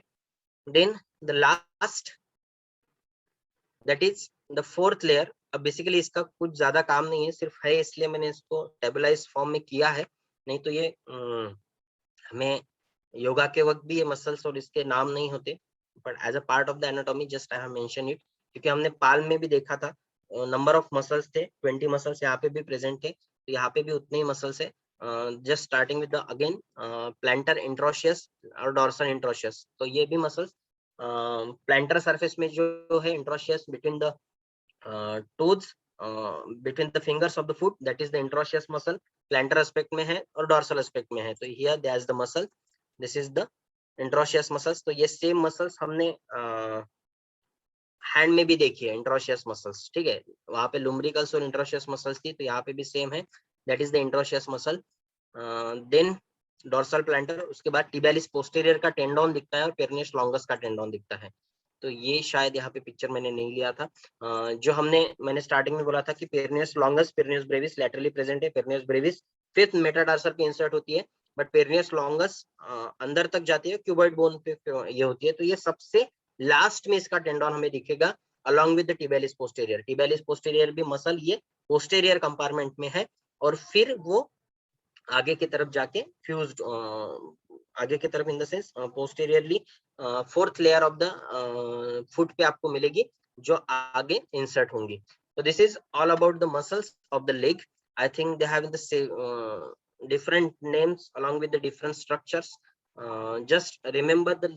Then the last that is the fourth layer. अब बेसिकली इसका कुछ ज्यादा काम नहीं है, सिर्फ है इसलिए मैंने इसको टेबलाइज फॉर्म में किया है, नहीं तो ये हमें योगा के वक्त भी ये मसल्स और इसके नाम नहीं होते, but as a part of the anatomy just I have mention it, क्योंकि हमने पाल्म में भी देखा था नंबर ऑफ मसल्स थे 20 मसल्स, यहाँ पे भी प्रेजेंट थे, तो यहाँ पे भी उतने ही मसल्स है। Just starting with the again planter interosseous और डॉर्सल इंट्रोशियस, तो ये भी मसल्स प्लांटर सरफेस में जो है interosseous between the toes between the fingers of the foot, that is the interosseous muscle, plantar aspect में है और dorsal aspect में है. तो here there is the muscle, this is the interosseous muscles. तो ये same muscles हमने hand में भी देखी है, इंट्रोशियस मसल्स, ठीक है, वहां पे लुम्ब्रिकल्स और इंट्रोशियस मसल्स थी, तो यहाँ पे भी सेम है, that is the interosseous muscle. Then dorsal plantar, उसके बाद टिबियालिस पोस्टीरियर का टेंडोन दिखता है और पेरोनियस लॉन्गस का टेंडोन दिखता है. तो ये शायद यहाँ पे पिक्चर मैंने नहीं लिया था. जो मैंने स्टार्टिंग में बोला था कि peroneus longus, peroneus Brevis laterally present है, पेरोनियस ब्रेविस फिफ्थ मेटाटार्सल पे इंसर्ट होती है, बट पेरोनियस लॉन्गस अंदर तक जाती है, क्यूबॉइड बोन पे ये होती है. तो ये सबसे लास्ट में इसका टेंडोन हमें दिखेगा along with the tibialis posterior. tibialis posterior भी मसल ये पोस्टेरियर कंपार्टमेंट में है और फिर वो आगे की तरफ जाके फ्यूज्ड, आगे की तरफ in the sense posteriorly fourth layer of the foot पे आपको मिलेगी जो आगे इंसर्ट होंगी. तो this is all about the muscles of the leg. I think they have the different names along with the different structures. Just remember the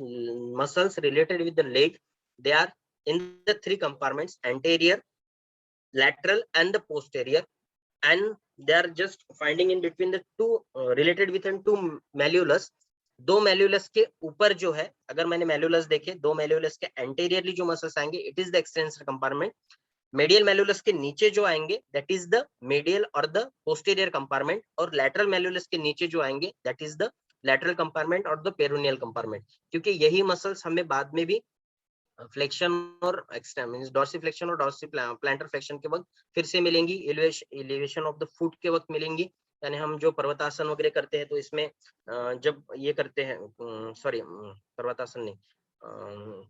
muscles related with the leg. They are in the three compartments: anterior, lateral, and the posterior. And they are just finding in between the two related within two malleolus. दो malleolus के ऊपर जो है, अगर मैंने malleolus देखे, दो malleolus के anteriorly जो muscles आएंगे, it is the extensor compartment. medial malleolus के नीचे जो आएंगे, that is the medial or the posterior compartment. और lateral malleolus के नीचे जो आएंगे, that is the lateral compartment और the peroneal compartment. क्योंकि यही muscles हमें बाद में भी फ्लेक्शन और डॉर्सिफ्लेक्शन और प्लांटर फ्लेक्शन के वक्त फिर से मिलेंगी, एलिवेशन ऑफ द फुट के वक्त मिलेंगी. यानी हम जो पर्वतासन वगैरह करते हैं तो इसमें जब ये करते हैं, सॉरी पर्वतासन नहीं,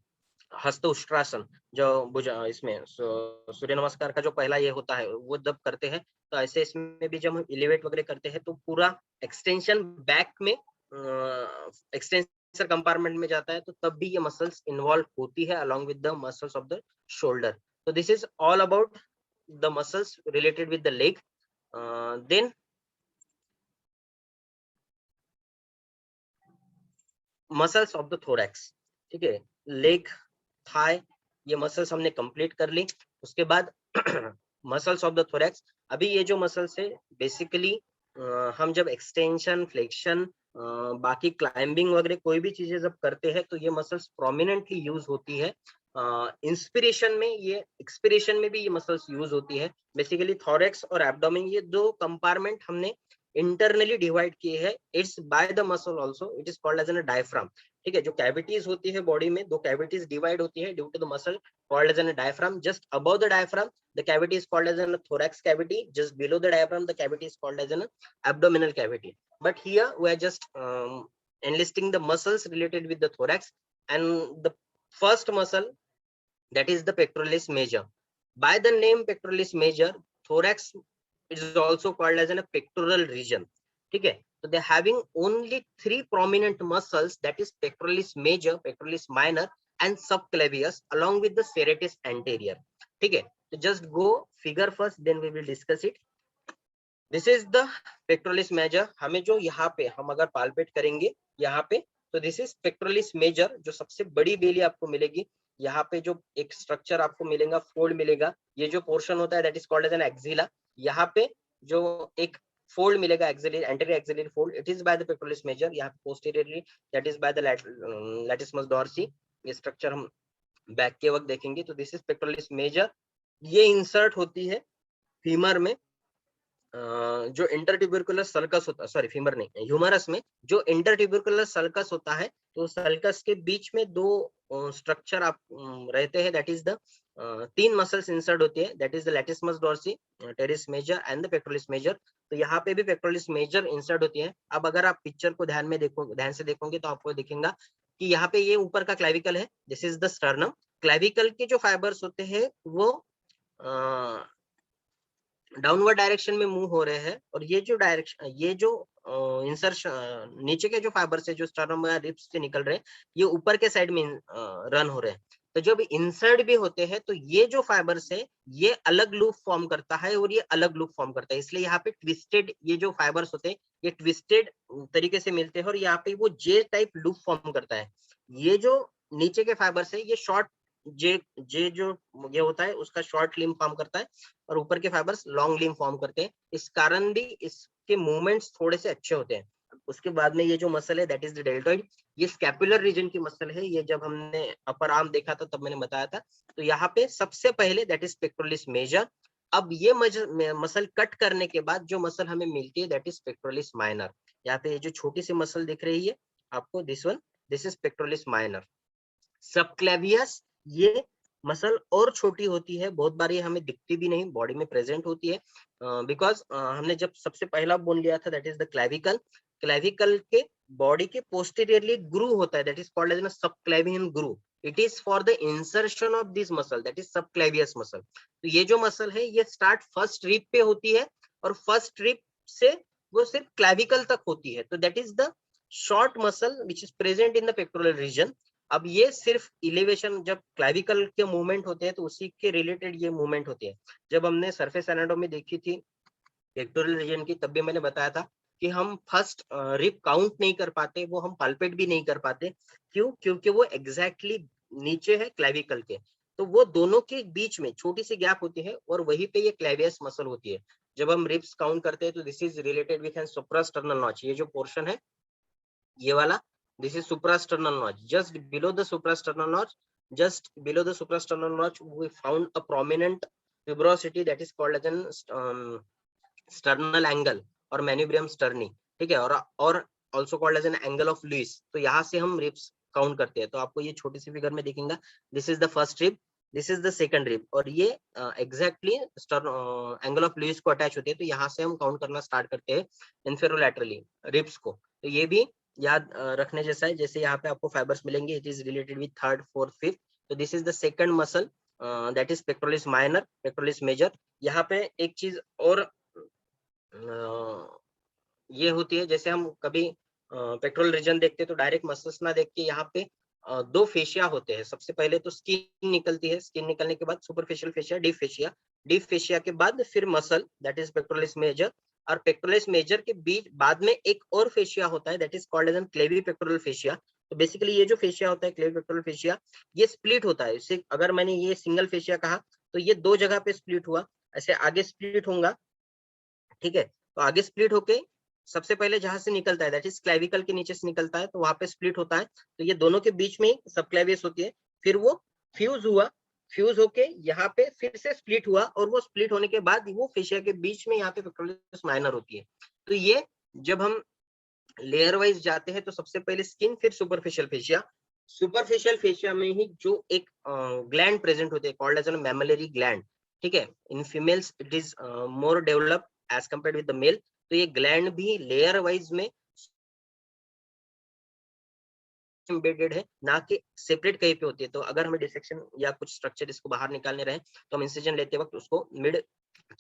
हस्त उष्ट्रासन, जो भुजा इसमें सूर्य नमस्कार का जो पहला ये होता है वो जब करते हैं, तो ऐसे इसमें भी जब हम एलिवेट वगैरह करते हैं तो पूरा एक्सटेंशन बैक में एक्सटेंसर कंपार्टमेंट में जाता है, तो तब भी ये मसल्स इन्वॉल्व होती है along with the muscles of the shoulder. So this is all about the muscles related with the leg. Then muscles of the thorax, ठीक है, leg, thigh, ये मसल्स हमने कंप्लीट कर ली. उसके बाद मसल्स ऑफ द thorax. अभी ये जो मसल्स है बेसिकली हम जब एक्सटेंशन, फ्लेक्शन, बाकी क्लाइंबिंग वगैरह कोई भी चीजें जब करते हैं तो ये मसल्स प्रोमिनेंटली यूज होती है. इंस्पिरेशन में, ये एक्सपिरेशन में भी ये मसल्स यूज होती है. बेसिकली थॉरेक्स और एब्डोमेन, ये दो कंपार्टमेंट हमने इंटरनली डिवाइड किए हैं. It's by the muscle also, it is called as an diaphragm. ठीक है, जो कैविटीज होती है बॉडी में, दो कैविटीज डिवाइड होती है due to the muscle called as an diaphragm. Just above the diaphragm the cavity is called as an thorax cavity. Just below the diaphragm the cavity is called as an abdominal cavity. But here we are just enlisting the muscles related with the thorax. And the first muscle, that is the pectoralis major. By the name pectoralis major, thorax is also called as a pectoral region. ठीक है, so they're having only three prominent muscles, that is pectoralis major, pectoralis minor and subclavius along with the serratus anterior. ठीक है, तो just go figure first, then we will discuss it. This is the pectoralis major. हमें जो यहाँ पे हम अगर palpate करेंगे यहाँ पे, तो this is pectoralis major, जो सबसे बड़ी बेली आपको मिलेगी. यहाँ पे जो एक स्ट्रक्चर आपको मिलेगा, फोल्ड मिलेगा, ये जो पोर्शन होता है that is called as an axilla. यहाँ पे जो एक फोल्ड मिलेगा, axillary, anterior axillary fold, it is by the pectoralis major. यहाँ पे posteriorly that is by the latissimus dorsi. ये स्ट्रक्चर हम बैक के वक्त देखेंगे. तो दिस इज पेक्टोरालिस मेजर. ये इंसर्ट होती है फीमर में, जो इंटरट्यूबरकुलर सल्कस होता है, सॉरी फीमर नहीं, ह्यूमरस में जो इंटरट्यूबरकुलर सल्कस होता है, तो सल्कस के बीच में दो स्ट्रक्चर आप रहते हैं, दैट इज द तीन मसल्स इंसर्ट होती है, that is the latissimus dorsi, teres major and the pectoralis major. तो यहाँ पे भी पेक्टोरालिस मेजर इंसर्ट होती है. अब अगर आप पिक्चर को ध्यान से देखोगे तो आपको दिखेगा कि यहाँ पे ये ऊपर का क्लैविकल है, this is the sternum. Clavicle के जो फाइबर्स होते हैं वो डाउनवर्ड डायरेक्शन में मूव हो रहे हैं, और ये जो डायरेक्शन, ये जो इंसर्शन नीचे के जो फाइबर्स है जो स्टर्नम या रिब्स से निकल रहे हैं, ये ऊपर के साइड में रन हो रहे हैं. तो जब इंसर्ट भी होते हैं तो ये जो फाइबर्स है ये अलग लूप फॉर्म करता है और ये अलग लूप फॉर्म करता है, इसलिए यहाँ पे ट्विस्टेड ये जो फाइबर्स होते हैं ये ट्विस्टेड तरीके से मिलते हैं और यहाँ पे वो जे टाइप लूप फॉर्म करता है. ये जो नीचे के फाइबर्स है ये शॉर्ट जे जे जो ये होता है उसका शॉर्ट लिम्ब फॉर्म करता है और ऊपर के फाइबर्स लॉन्ग लिम्ब फॉर्म करते हैं। इस कारण भी इसके मूवमेंट्स थोड़े से अच्छे होते हैं। उसके बाद में ये जो मसल है दैट इज द डेल्टॉइड, ये स्कैपुलर रीजन की मसल है। ये जब हमने अपर आर्म देखा था तब मैंने बताया था। तो यहाँ पे सबसे पहले दैट इज पेक्टोरलिस मेजर। अब ये मसल कट करने के बाद जो मसल हमें मिलती है दैट इज पेक्टोरलिस माइनर। यहाँ पे ये जो छोटी सी मसल दिख रही है आपको, this is pectoralis minor. Subclavius, ये मसल और छोटी होती है, बहुत बार ये हमें दिखती भी नहीं, बॉडी में प्रेजेंट होती है बिकॉज हमने जब सबसे पहला बोन लिया था that is the clavicle. Clavicle के बॉडी के पोस्टीरियरली ग्रूव होता है that is called as subclavian groove. It is for the insertion of this muscle that is subclavius muscle. तो ये जो मसल है ये स्टार्ट फर्स्ट रिब पे होती है और फर्स्ट रिब से वो सिर्फ क्लेविकल तक होती है। तो that is the short muscle which is present in the pectoral region. अब ये सिर्फ इलेवेशन जब क्लेविकल के मूवमेंट होते हैं तो उसी के रिलेटेड ये मूवमेंट होती है। जब हमने सरफेस एनाटॉमी देखी थी पेक्टोरल रीजन की तब भी मैंने बताया था कि हम फर्स्ट रिप काउंट नहीं कर पाते, वो हम पाल्पेट भी नहीं कर पाते। क्यों? क्योंकि वो एग्जैक्टली नीचे है क्लेविकल के। तो वो दोनों के बीच में छोटी सी गैप होती है और वहीं पे ये क्लेवियस मसल होती है। जब हम रिप्स काउंट करते हैं तो this is related with N suprasternal notch. ये जो पोर्शन है ये वाला, this is suprasternal notch. Just below the suprasternal notch, just below the suprasternal notch, we found a prominent tuberosity that is called as an sternal angle or manubrium sterni. ठीक है, और also called as an angle of Lewis. तो यहाँ से हम ribs count करते हैं। तो आपको ये छोटी सी फिगर में दिखेगा, this is the first rib, this is the second rib, और ये exactly angle of Lewis को अटैच होती है। तो यहाँ से हम काउंट करना स्टार्ट करते हैं इंफेरोलैटरली रिब्स को। तो ये भी याद रखने जैसा है। जैसे यहाँ पे आपको फाइबर्स मिलेंगे, it is related with third, fourth, fifth. तो this is the second muscle that is pectoralis minor, pectoralis major. यहाँ पे एक चीज और ये होती है, जैसे हम कभी पेक्टोरल रीजन देखते हैं तो डायरेक्ट मसल्स ना देख के यहाँ पे दो फेशिया होते हैं। सबसे पहले तो स्किन निकलती है, स्किन निकलने के बाद superficial fascia, deep fascia, deep fascia के बाद फिर muscle that is pectoralis major. और पेक्टोरलिस मेजर के बीच बाद में एक और फेशिया होता है that is called as an clavipectoral fascia. तो बेसिकली ये जो फेशिया होता है क्लेवी पेक्टोरल फेशिया, ये स्प्लिट होता है। इसे अगर मैंने ये सिंगल फेशिया कहा तो ये दो जगह पे स्प्लिट हुआ, ऐसे आगे स्प्लिट होगा। ठीक है, तो आगे स्प्लिट होके सबसे पहले जहां से निकलता है दैट इज क्लेविकल के नीचे से निकलता है, तो वहां पे स्प्लिट होता है। तो ये दोनों के बीच में सबक्लेवियस होती है। फिर वो फ्यूज हुआ, फ्यूज होके यहाँ पे फिर से स्प्लिट हुआ और वो स्प्लिट होने के बाद वो फेशिया के बीच में यहाँ पे पेक्टोरलिस माइनर होती है। तो ये जब हम लेयर वाइज जाते हैं तो सबसे पहले स्किन, फिर सुपरफिशियल फेशिया। सुपरफिशियल फेशिया में ही जो एक ग्लैंड प्रेजेंट होते हैं called as an mammary gland. ठीक है, in females it is more developed as compared with the male. तो ये ग्लैंड भी लेयर वाइज में एम्बेडेड है, ना कि सेपरेट कहीं पे होती है। तो अगर हमें डिसेक्शन या कुछ स्ट्रक्चर इसको बाहर निकालने रहे तो हम इंसिजन लेते वक्त उसको मिड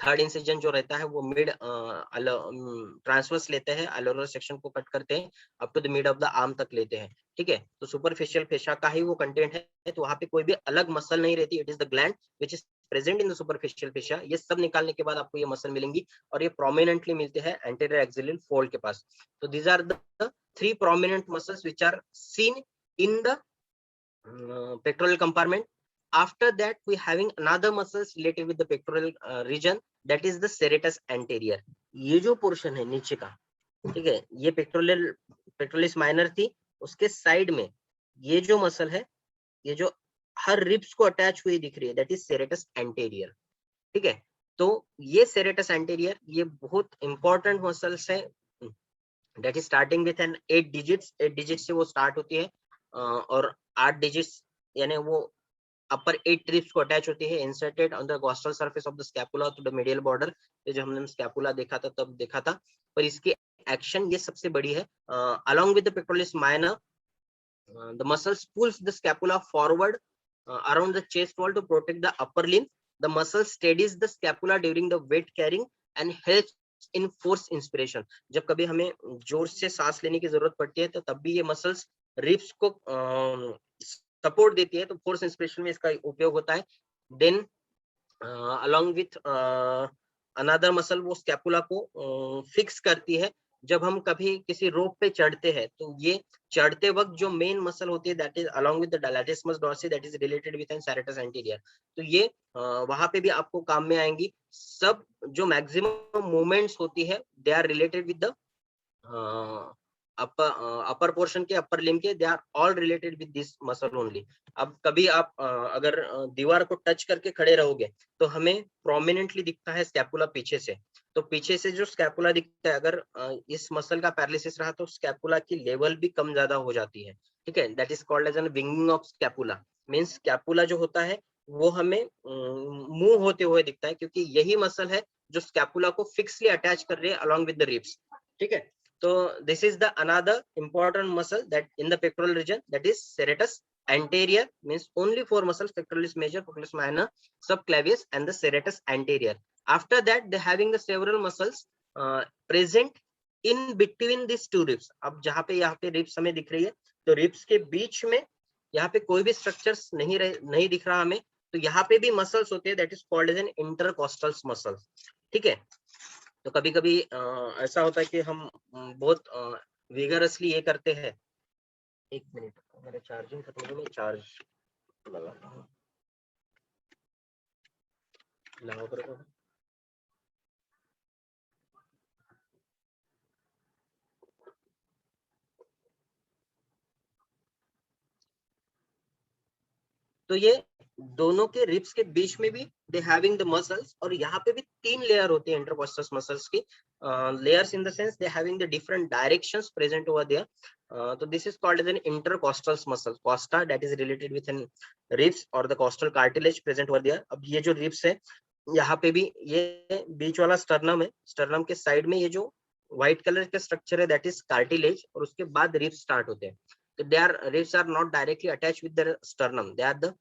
थर्ड इंसिजन जो रहता है वो मिड ट्रांसवर्स लेते हैं, अलोरल सेक्शन को कट करते हैं, up to the mid of the arm तक लेते हैं। ठीक है, तो सुपरफिशियल फेशिया का ही वो कंटेंट है। तो वहां पे कोई भी अलग मसल नहीं रहती, it is the gland which is present in the superficial fascia. ये सब निकालने के बाद आपको ये मसल मिलेंगी और ये प्रोमिनेंटली मिलते हैं एंटीरियर एक्सियल फोल्ड के पास। तो these are the three prominent muscles which are seen in the pectoral compartment. After that we having another muscles related with the pectoral region that is the serratus anterior. ये जो portion है नीचे का, ठीक है, ये पेक्टोरलिस माइनर थी, उसके साइड में ये जो मसल है, ये जो हर रिब्स को अटैच हुई दिख रही है दैट इज सेरेटस एंटेरियर। ठीक है, तो ये सेरेटस एंटेरियर ये बहुत इंपॉर्टेंट मसल्स है that is starting with an 8 digits. 8 digit से वो स्टार्ट होती है और 8 डिजिट्स यानी वो अपर 8 रिब्स को अटैच होती है, inserted on the costal surface of the scapula to the medial border. ये जो हमने स्कैपुला देखा था तब देखा था, पर इसकी एक्शन ये सबसे बड़ी है। Along with the pectoralis minor the muscles pulls the scapula forward around the chest wall to protect the upper limb. The muscle steadies the scapula during the weight carrying and helps in force inspiration. जब कभी हमें जोर से सांस लेने की जरूरत पड़ती है तो तब भी ये मसल्स रिब्स को सपोर्ट देती है, तो फोर्स इंस्पिरेशन में इसका उपयोग होता है। Then along with another muscle वो स्कैपुला को फिक्स करती है जब हम कभी किसी रोप पे चढ़ते हैं तो ये चढ़ते वक्त जो मेन मसल होती है that is along with the latissimus dorsi that is related with an serratus anterior, तो ये वहां पे भी आपको काम में आएंगी। सब जो मैक्सिमम मूवमेंट्स होती है they are related with the upper portion के, अपर लिम्ब के, they are all related with this muscle only. अब कभी आप अगर दीवार को टच करके खड़े रहोगे तो हमें प्रोमिनेंटली दिखता है स्कैपुला पीछे से, तो पीछे से जो स्कैपुला दिखता है अगर इस मसल का पैरालिसिस रहा तो स्कैपुला की लेवल भी कम ज्यादा हो जाती है, ठीक है। That is called as an winging of scapula, means scapula जो होता है वो हमें मूव होते हुए दिखता है, क्योंकि यही मसल है जो स्कैपुला को फिक्सली अटैच कर रही है अलोंग विद द रिब्स, ठीक है। So this is the another important muscle that in the pectoral region, that is serratus anterior, means only four muscles: pectoralis major, pectoralis minor, subclavius and the serratus anterior. After that they having the several muscles present in between these two ribs. अब जहाँ पे ribs हमें दिख रही है तो ribs के बीच में यहाँ पे कोई भी structures नहीं दिख रहा हमें, तो यहाँ पे भी muscles होते हैं, that is called as an intercostal muscles, ठीक है। तो कभी कभी ऐसा होता है कि हम बहुत विगरसली ये करते हैं। एक मिनट, मेरा चार्जिंग खत्म हो गया, मैं चार्ज लगाता हूँ। लगाओ करो। तो ये दोनों के रिब्स के बीच में भी दे हैविंग द मसल्स, और यहाँ पे भी 3 लेयर होती है इंटरकॉस्टल मसल्स की, layers in the sense they having the different directions present over there. So this is called as an intercostal muscle, costa, that is related with an ribs or the costal cartilage present over there. अब ये जो ribs है यहाँ पे भी ये बीच वाला sternum है, स्टर्नम के साइड में ये जो व्हाइट कलर का स्ट्रक्चर है दैट इज कार्टिलेज, और उसके बाद रिब्स स्टार्ट होते हैं। तो they are ribs are not directly attached with the sternum, they are the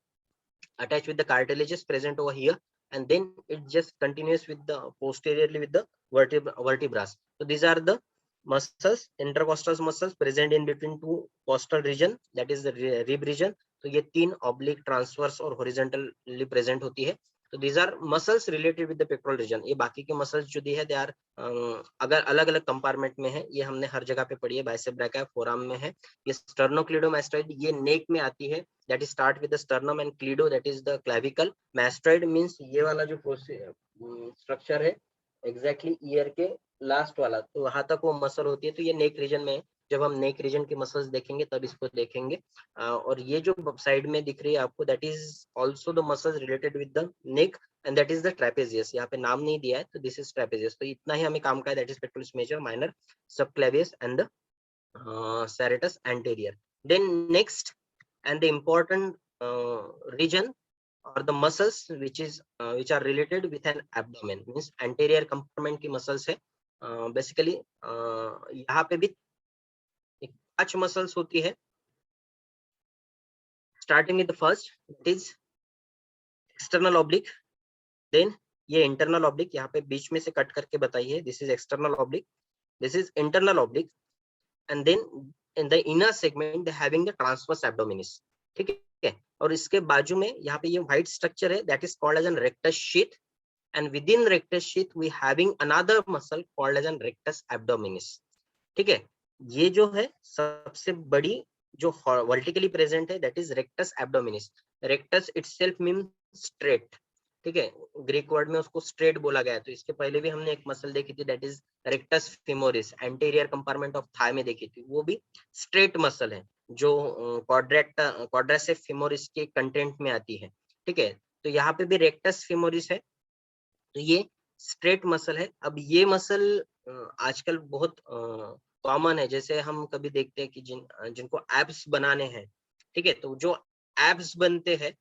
attached with the cartilages present over here, and then it just continues with the posteriorly with the vertebrae. So these are the muscles, intercostal muscles present in between two costal region, that is the rib region. तो ये 3 oblique, transverse और horizontally present होती है। तो these are muscles related with the pectoral region. ये बाकी के muscles जो दी है they are अगर अलग अलग कंपार्टमेंट में है, ये हमने हर जगह पे पढ़ी है, बाइसेप ब्रैचिया फोराम में है। ये sternocleidomastoid ये नेक में आती है, that is start with the sternum, and cleido that is the clavicle. mastoid means ये वाला जो स्ट्रक्चर है एग्जैक्टली ईयर के लास्ट वाला, तो वहां तक वो मसल होती है। तो ये नेक रीजन में है, जब हम नेक रीजन के मसल्स देखेंगे तब इसको देखेंगे। और ये जो साइड में दिख रही है आपको that is also the muscles related with the neck, and that is the trapezius. यहाँ पे नाम नहीं दिया है तो दिस इज ट्रेपेजियस। तो इतना ही हमें काम का है, that is pectoralis major, minor, subclavius and the serratus anterior. Then next and the important region or the muscles which are related with an abdomen, means anterior compartment की muscles है। basically यहाँ पे भी 5 muscles होती है, starting with the first, it is external oblique, then ये internal oblique, यहाँ पे बीच में से कट करके बताइए, this is external oblique, this is internal oblique, and then in the inner segment they having the transverse abdominis, ठीक है। और इसके बाजू में यहाँ पे ये व्हाइट स्ट्रक्चर है, that is called as an rectus sheath, and within rectus sheath we having another muscle called as an rectus abdominis, ठीक है। ये जो है सबसे बड़ी जो वर्टिकली प्रेजेंट है that is rectus abdominis. Rectus itself means straight, ठीक है, ग्रीक वर्ड में उसको स्ट्रेट बोला गया है। तो इसके पहले भी हमने एक मसल देखी थी that is rectus femoris, anterior compartment of thigh में देखी थी, वो भी स्ट्रेट मसल है जो क्वाड्रिसेप फिमोरिस के कंटेंट में आती है, ठीक है। तो यहाँ पे भी रेक्टस फिमोरिस है, तो ये स्ट्रेट मसल है। अब ये मसल आजकल बहुत कॉमन है, जैसे हम कभी देखते हैं कि जिनको एब्स बनाने हैं, ठीक है, तो जो एब्स बनते हैं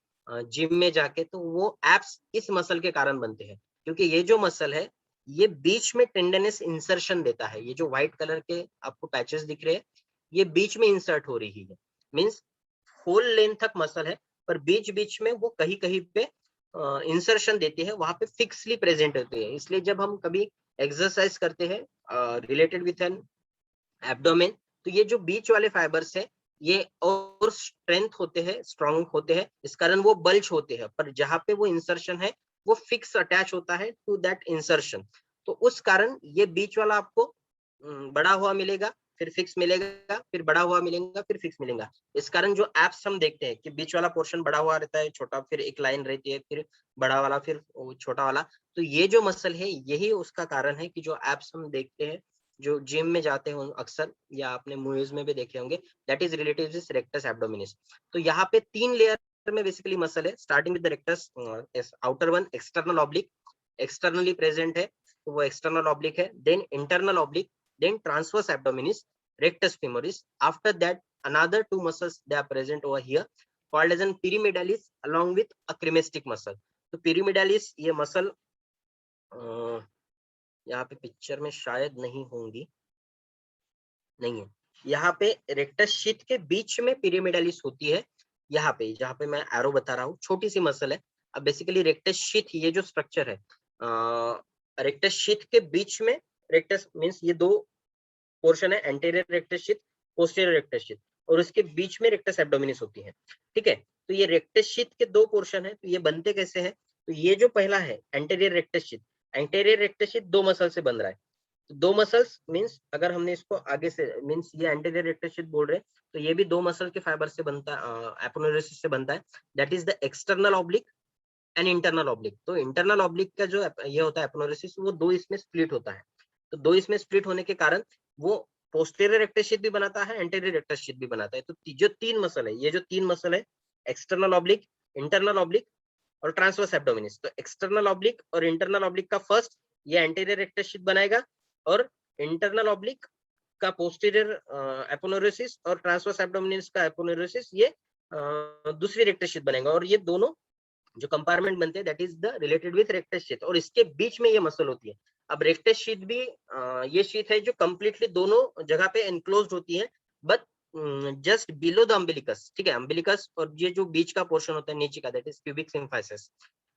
जिम में जाके, तो वो एब्स इस मसल के कारण बनते हैं, क्योंकि ये जो मसल है ये बीच में टेंडनस इंसर्शन देता है। ये जो व्हाइट कलर के आपको पैचेस दिख रहे हैं ये बीच में इंसर्ट हो रही है, मींस फुल लेंथ तक मसल है, पर बीच बीच में वो कहीं कहीं पे इंसर्शन देती है, वहां पे फिक्सली प्रेजेंट होती है। इसलिए जब हम कभी एक्सरसाइज करते हैं रिलेटेड विथ एन एब्डोमेन, तो ये जो बीच वाले फाइबर्स है ये और स्ट्रेंथ होते हैं, स्ट्रॉन्ग होते हैं, इस कारण वो बल्ज होते हैं, पर जहाँ पे वो इंसर्शन है वो फिक्स अटैच होता है टू दैट इंसर्शन, तो उस कारण ये बीच वाला आपको बड़ा हुआ मिलेगा, फिर फिक्स मिलेगा, फिर बड़ा हुआ मिलेगा, फिर फिक्स मिलेगा। इस कारण जो एप्स हम देखते हैं कि बीच वाला पोर्शन बड़ा हुआ रहता है, छोटा, फिर एक लाइन रहती है, फिर बड़ा वाला, फिर वो छोटा वाला। तो ये जो मसल है, यही उसका कारण है कि जो एप्स हम देखते हैं, जो जिम में जाते हैं अक्सर, या आपने मूवीज में भी देखे होंगे, that is related to rectus abdominis. तो यहाँ पे 3 लेयर में बेसिकली मसल है, starting with the rectus outer one, external oblique, externally present है, तो वो एक्सटर्नल ऑब्लिक है, then internal oblique, then transverse abdominis, rectus femoris. After that, another 2 muscles they are present over here, called as an pyramidalis along with a cremastic muscle. तो pyramidalis ये muscle यहाँ पे picture में शायद नहीं होंगी, नहीं है। यहाँ पे रेक्टस शीथ के बीच में पिरामिडालिस होती है, यहाँ पे जहाँ पे मैं एरो बता रहा हूँ, छोटी सी मसल है। अब बेसिकली रेक्टस शीथ, ये जो स्ट्रक्चर है, रेक्टस शीथ के बीच में, रेक्टस मींस ये 2 पोर्शन है, anterior rectus sheath, posterior rectus sheath, और उसके बीच में रेक्टस एब्डोमिनिस होती है। ठीक है, तो ये रेक्टस शीथ के 2 पोर्शन है, तो ये बनते कैसे हैं? तो ये जो पहला है anterior rectus sheath, anterior rectus sheath 2 muscle से बन रहा है। तो 2 मसल्स मींस अगर हमने इसको आगे से मींस ये एंटीरियर रेक्टस शीथ बोल रहे हैं, तो ये भी 2 मसल के फाइबर से बनता है, एपोनेउरोसिस से बनता है, that is the external oblique and internal oblique. तो इंटरनल ऑब्लिक का जो ये होता है एपोनेउरोसिस, वो 2 इसमें स्प्लिट होता है। तो 2 इसमें स्प्लिट होने के कारण वो पोस्टीरियर रेक्टस शीथ भी बनाता है, एंटीरियर रेक्टस शीथ भी बनाता है। तो जो 3 मसल है, ये जो 3 मसल है, एक्सटर्नल ऑब्लिक, इंटरनल ऑब्लिक और ट्रांसवर्स एब्डोमिनिस, तो एक्सटर्नल ऑब्लिक और इंटरनल ऑब्लिक का फर्स्ट ये एंटीरियर रेक्टस शीथ बनाएगा, और इंटरनल ऑब्लिक का पोस्टीरियर एपोनेउरोसिस और ट्रांसवर्स एब्डोमिनिस का एपोनेउरोसिस ये दूसरी रेक्टस शीथ बनेगा, और ये दोनों जो कंपार्टमेंट बनते हैं that is the related with rectus sheath, और इसके बीच में ये मसल होती है। अब रेक्टस शीथ भी ये शीथ है जो कंप्लीटली दोनों जगह पे एनक्लोज्ड होती है, but just below the umbilicus. ठीक है, अम्बिलिकस और ये जो बीच का पोर्शन होता है नीचे का, दैट इज प्यूबिक सिम्फाइसिस,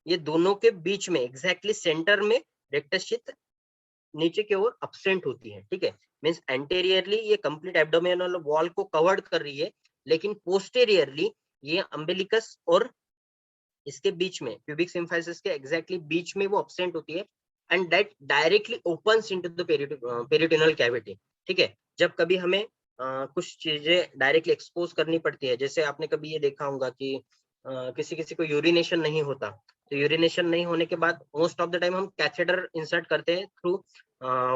ये दोनों के बीच में एग्जैक्टली सेंटर में रेक्टस शीथ नीचे की ओर अपसेंट होती है। ठीक है, मींस एंटीरियरली ये कंप्लीट एब्डोमिनल वॉल को कवर्ड कर रही है, लेकिन पोस्टीरियरली ये अम्बिलिकस और इसके बीच में, प्यूबिक सिम्फाइसिस के एग्जैक्टली बीच में वो अपसेंट होती है, and that directly opens into the peritoneal cavity. ठीक है, जब कभी हमें कुछ चीजें डायरेक्टली एक्सपोज करनी पड़ती है, जैसे आपने कभी ये देखा होगा कि किसी किसी को यूरिनेशन नहीं होता, तो यूरिनेशन नहीं होने के बाद मोस्ट ऑफ द टाइम हम कैथेटर इंसर्ट करते हैं थ्रू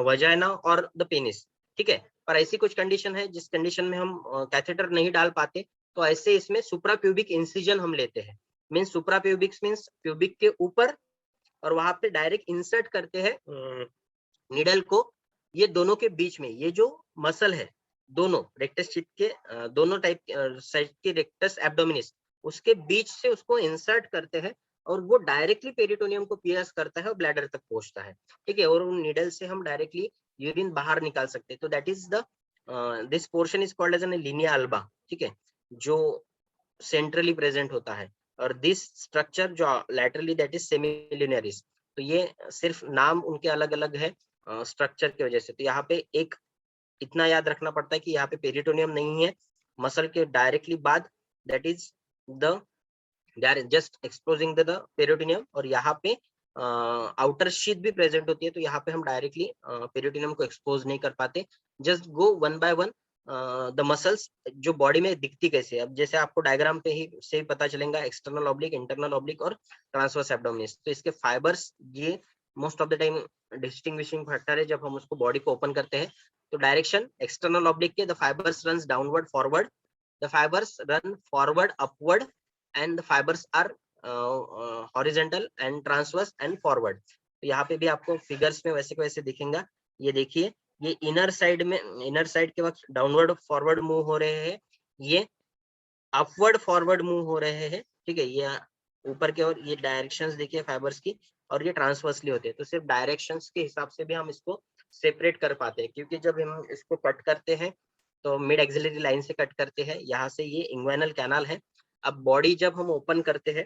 वजाइना और द पेनिस। ठीक है, पर ऐसी कुछ कंडीशन है जिस कंडीशन में हम कैथेटर नहीं डाल पाते, तो ऐसे इसमें सुप्रा प्यूबिक इंसिजन हम लेते हैं। मीन्स सुप्रा प्यूबिक्स मीन्स प्यूबिक के ऊपर, और वहां पे डायरेक्ट इंसर्ट करते हैं नीडल को, ये दोनों के बीच में ये जो मसल है, दोनों रेक्टस शीथ के दोनों टाइप साइड के रेक्टस एब्डोमिनिस, उसके बीच से उसको इंसर्ट करते हैं, और वो डायरेक्टली पेरिटोनियम को पियर्स करता है और ब्लैडर तक पहुंचता है। ठीक है, और उन नीडल से हम डायरेक्टली यूरिन बाहर निकाल सकते हैं। तो that is the this portion is called as an linea alba. ठीक है, जो सेंट्रली प्रेजेंट होता है, और दिस स्ट्रक्चर जो लैटरली दैट इज सेमिलिनियरिस। तो ये सिर्फ नाम उनके अलग अलग है स्ट्रक्चर की वजह से। तो यहाँ पे एक इतना याद रखना पड़ता है कि यहाँ पे पेरिटोनियम नहीं है मसल के डायरेक्टली बाद, that is the just exposing the peritoneum, और यहाँ पे आउटर शीथ भी प्रेजेंट होती है, तो यहाँ पे हम डायरेक्टली पेरिटोनियम को एक्सपोज नहीं कर पाते। Just go one by one the muscles जो बॉडी में दिखती कैसे, अब जैसे आपको डायग्राम पे ही से पता चलेगा, एक्सटर्नल ऑब्लिक, इंटरनल ऑब्लिक और ट्रांसवर्स एब्डोमिनिस। तो इसके फाइबर्स ये most of the time distinguishing factor है जब हम उसको बॉडी को ओपन करते हैं। तो डायरेक्शन एक्सटर्नल ऑब्लिक के, the fibres run downward forward, the fibres run forward upward, and the fibres are horizontal and transverse and forward. तो यहाँ पे भी आपको फिगर्स में वैसे के वैसे दिखेगा। ये देखिए, ये इनर साइड में, इनर साइड के वक्त डाउनवर्ड फॉरवर्ड मूव हो रहे हैं, ये अपवर्ड फॉरवर्ड मूव हो रहे हैं। ठीक है, ये ऊपर के और ये डायरेक्शंस देखिए फाइबर्स की, और ये ट्रांसवर्सली होते हैं। तो सिर्फ डायरेक्शंस के हिसाब से भी हम इसको सेपरेट कर पाते हैं, क्योंकि जब हम इसको कट करते हैं तो मिड एक्सिलरी लाइन से कट करते हैं, यहाँ से ये इंग्वाइनल कैनाल है। अब बॉडी जब हम ओपन करते हैं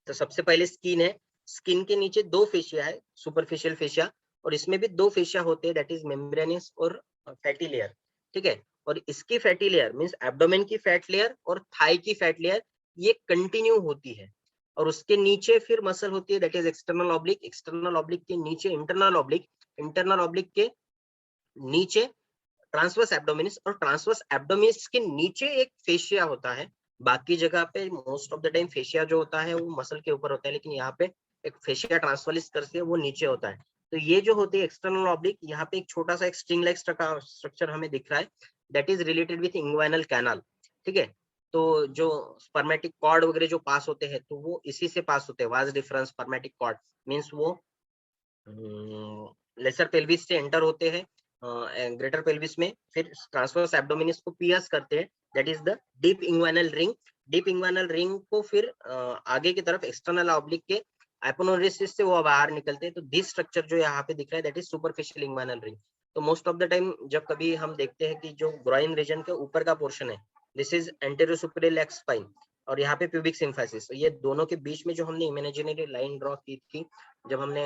तो सबसे पहले स्किन है, स्किन के नीचे 2 फेशिया है, सुपरफिशियल फेशिया, और इसमें भी 2 फेशिया होते हैं, दैट इज मेम्ब्रेनस और फैटी लेयर। ठीक है, और इसकी फैटी लेयर मींस एब्डोमेन की फैट लेयर और थाई की फैट लेयर ये कंटिन्यू होती है, और उसके नीचे फिर मसल होती है that is external oblique, external oblique के नीचे इंटरनल ऑब्लिक, इंटरनल ऑब्लिक के नीचे ट्रांसवर्स एब्डोमिनिस, और ट्रांसवर्स एब्डोमिनिस के नीचे एक फेशिया होता है। बाकी जगह पे most of the time fascia जो होता है वो मसल के ऊपर होता है, लेकिन यहाँ पे एक फेशिया ट्रांसवर्स करके वो नीचे होता है। तो ये जो होती है एक्सटर्नल ऑब्लिक, यहाँ पे एक छोटा सा एक स्ट्रिंग लाइक स्ट्रक्चर हमें दिख रहा है, that is related with inguinal canal. ठीक है, तो जो स्पर्मेटिक कॉर्ड वगैरह जो पास होते हैं तो वो इसी से पास होते हैं। Vas deferens spermatic cord means वो लेसर पेल्विस से एंटर होते हैं ग्रेटर पेल्विस में, फिर ट्रांसवर्स एब्डोमिनिस को पियर्स करते हैं, that is the deep inguinal ring. Deep inguinal ring को फिर आगे की तरफ एक्सटर्नल ऑब्लिक के एपोनेउरिसिस से वो बाहर निकलते हैं। तो दिस स्ट्रक्चर जो यहाँ पे दिख रहा है that is superficial inguinal ring. तो मोस्ट ऑफ द टाइम जब कभी हम देखते हैं कि जो ग्रोइन रीजन के ऊपर का पोर्शन है, this is antero superior leg spine, और यहाँ पे प्यूबिक सिम्फाइसिस। ये दोनों के बीच में जो हमने इमेजिनरी लाइन ड्रॉ की थी जब हमने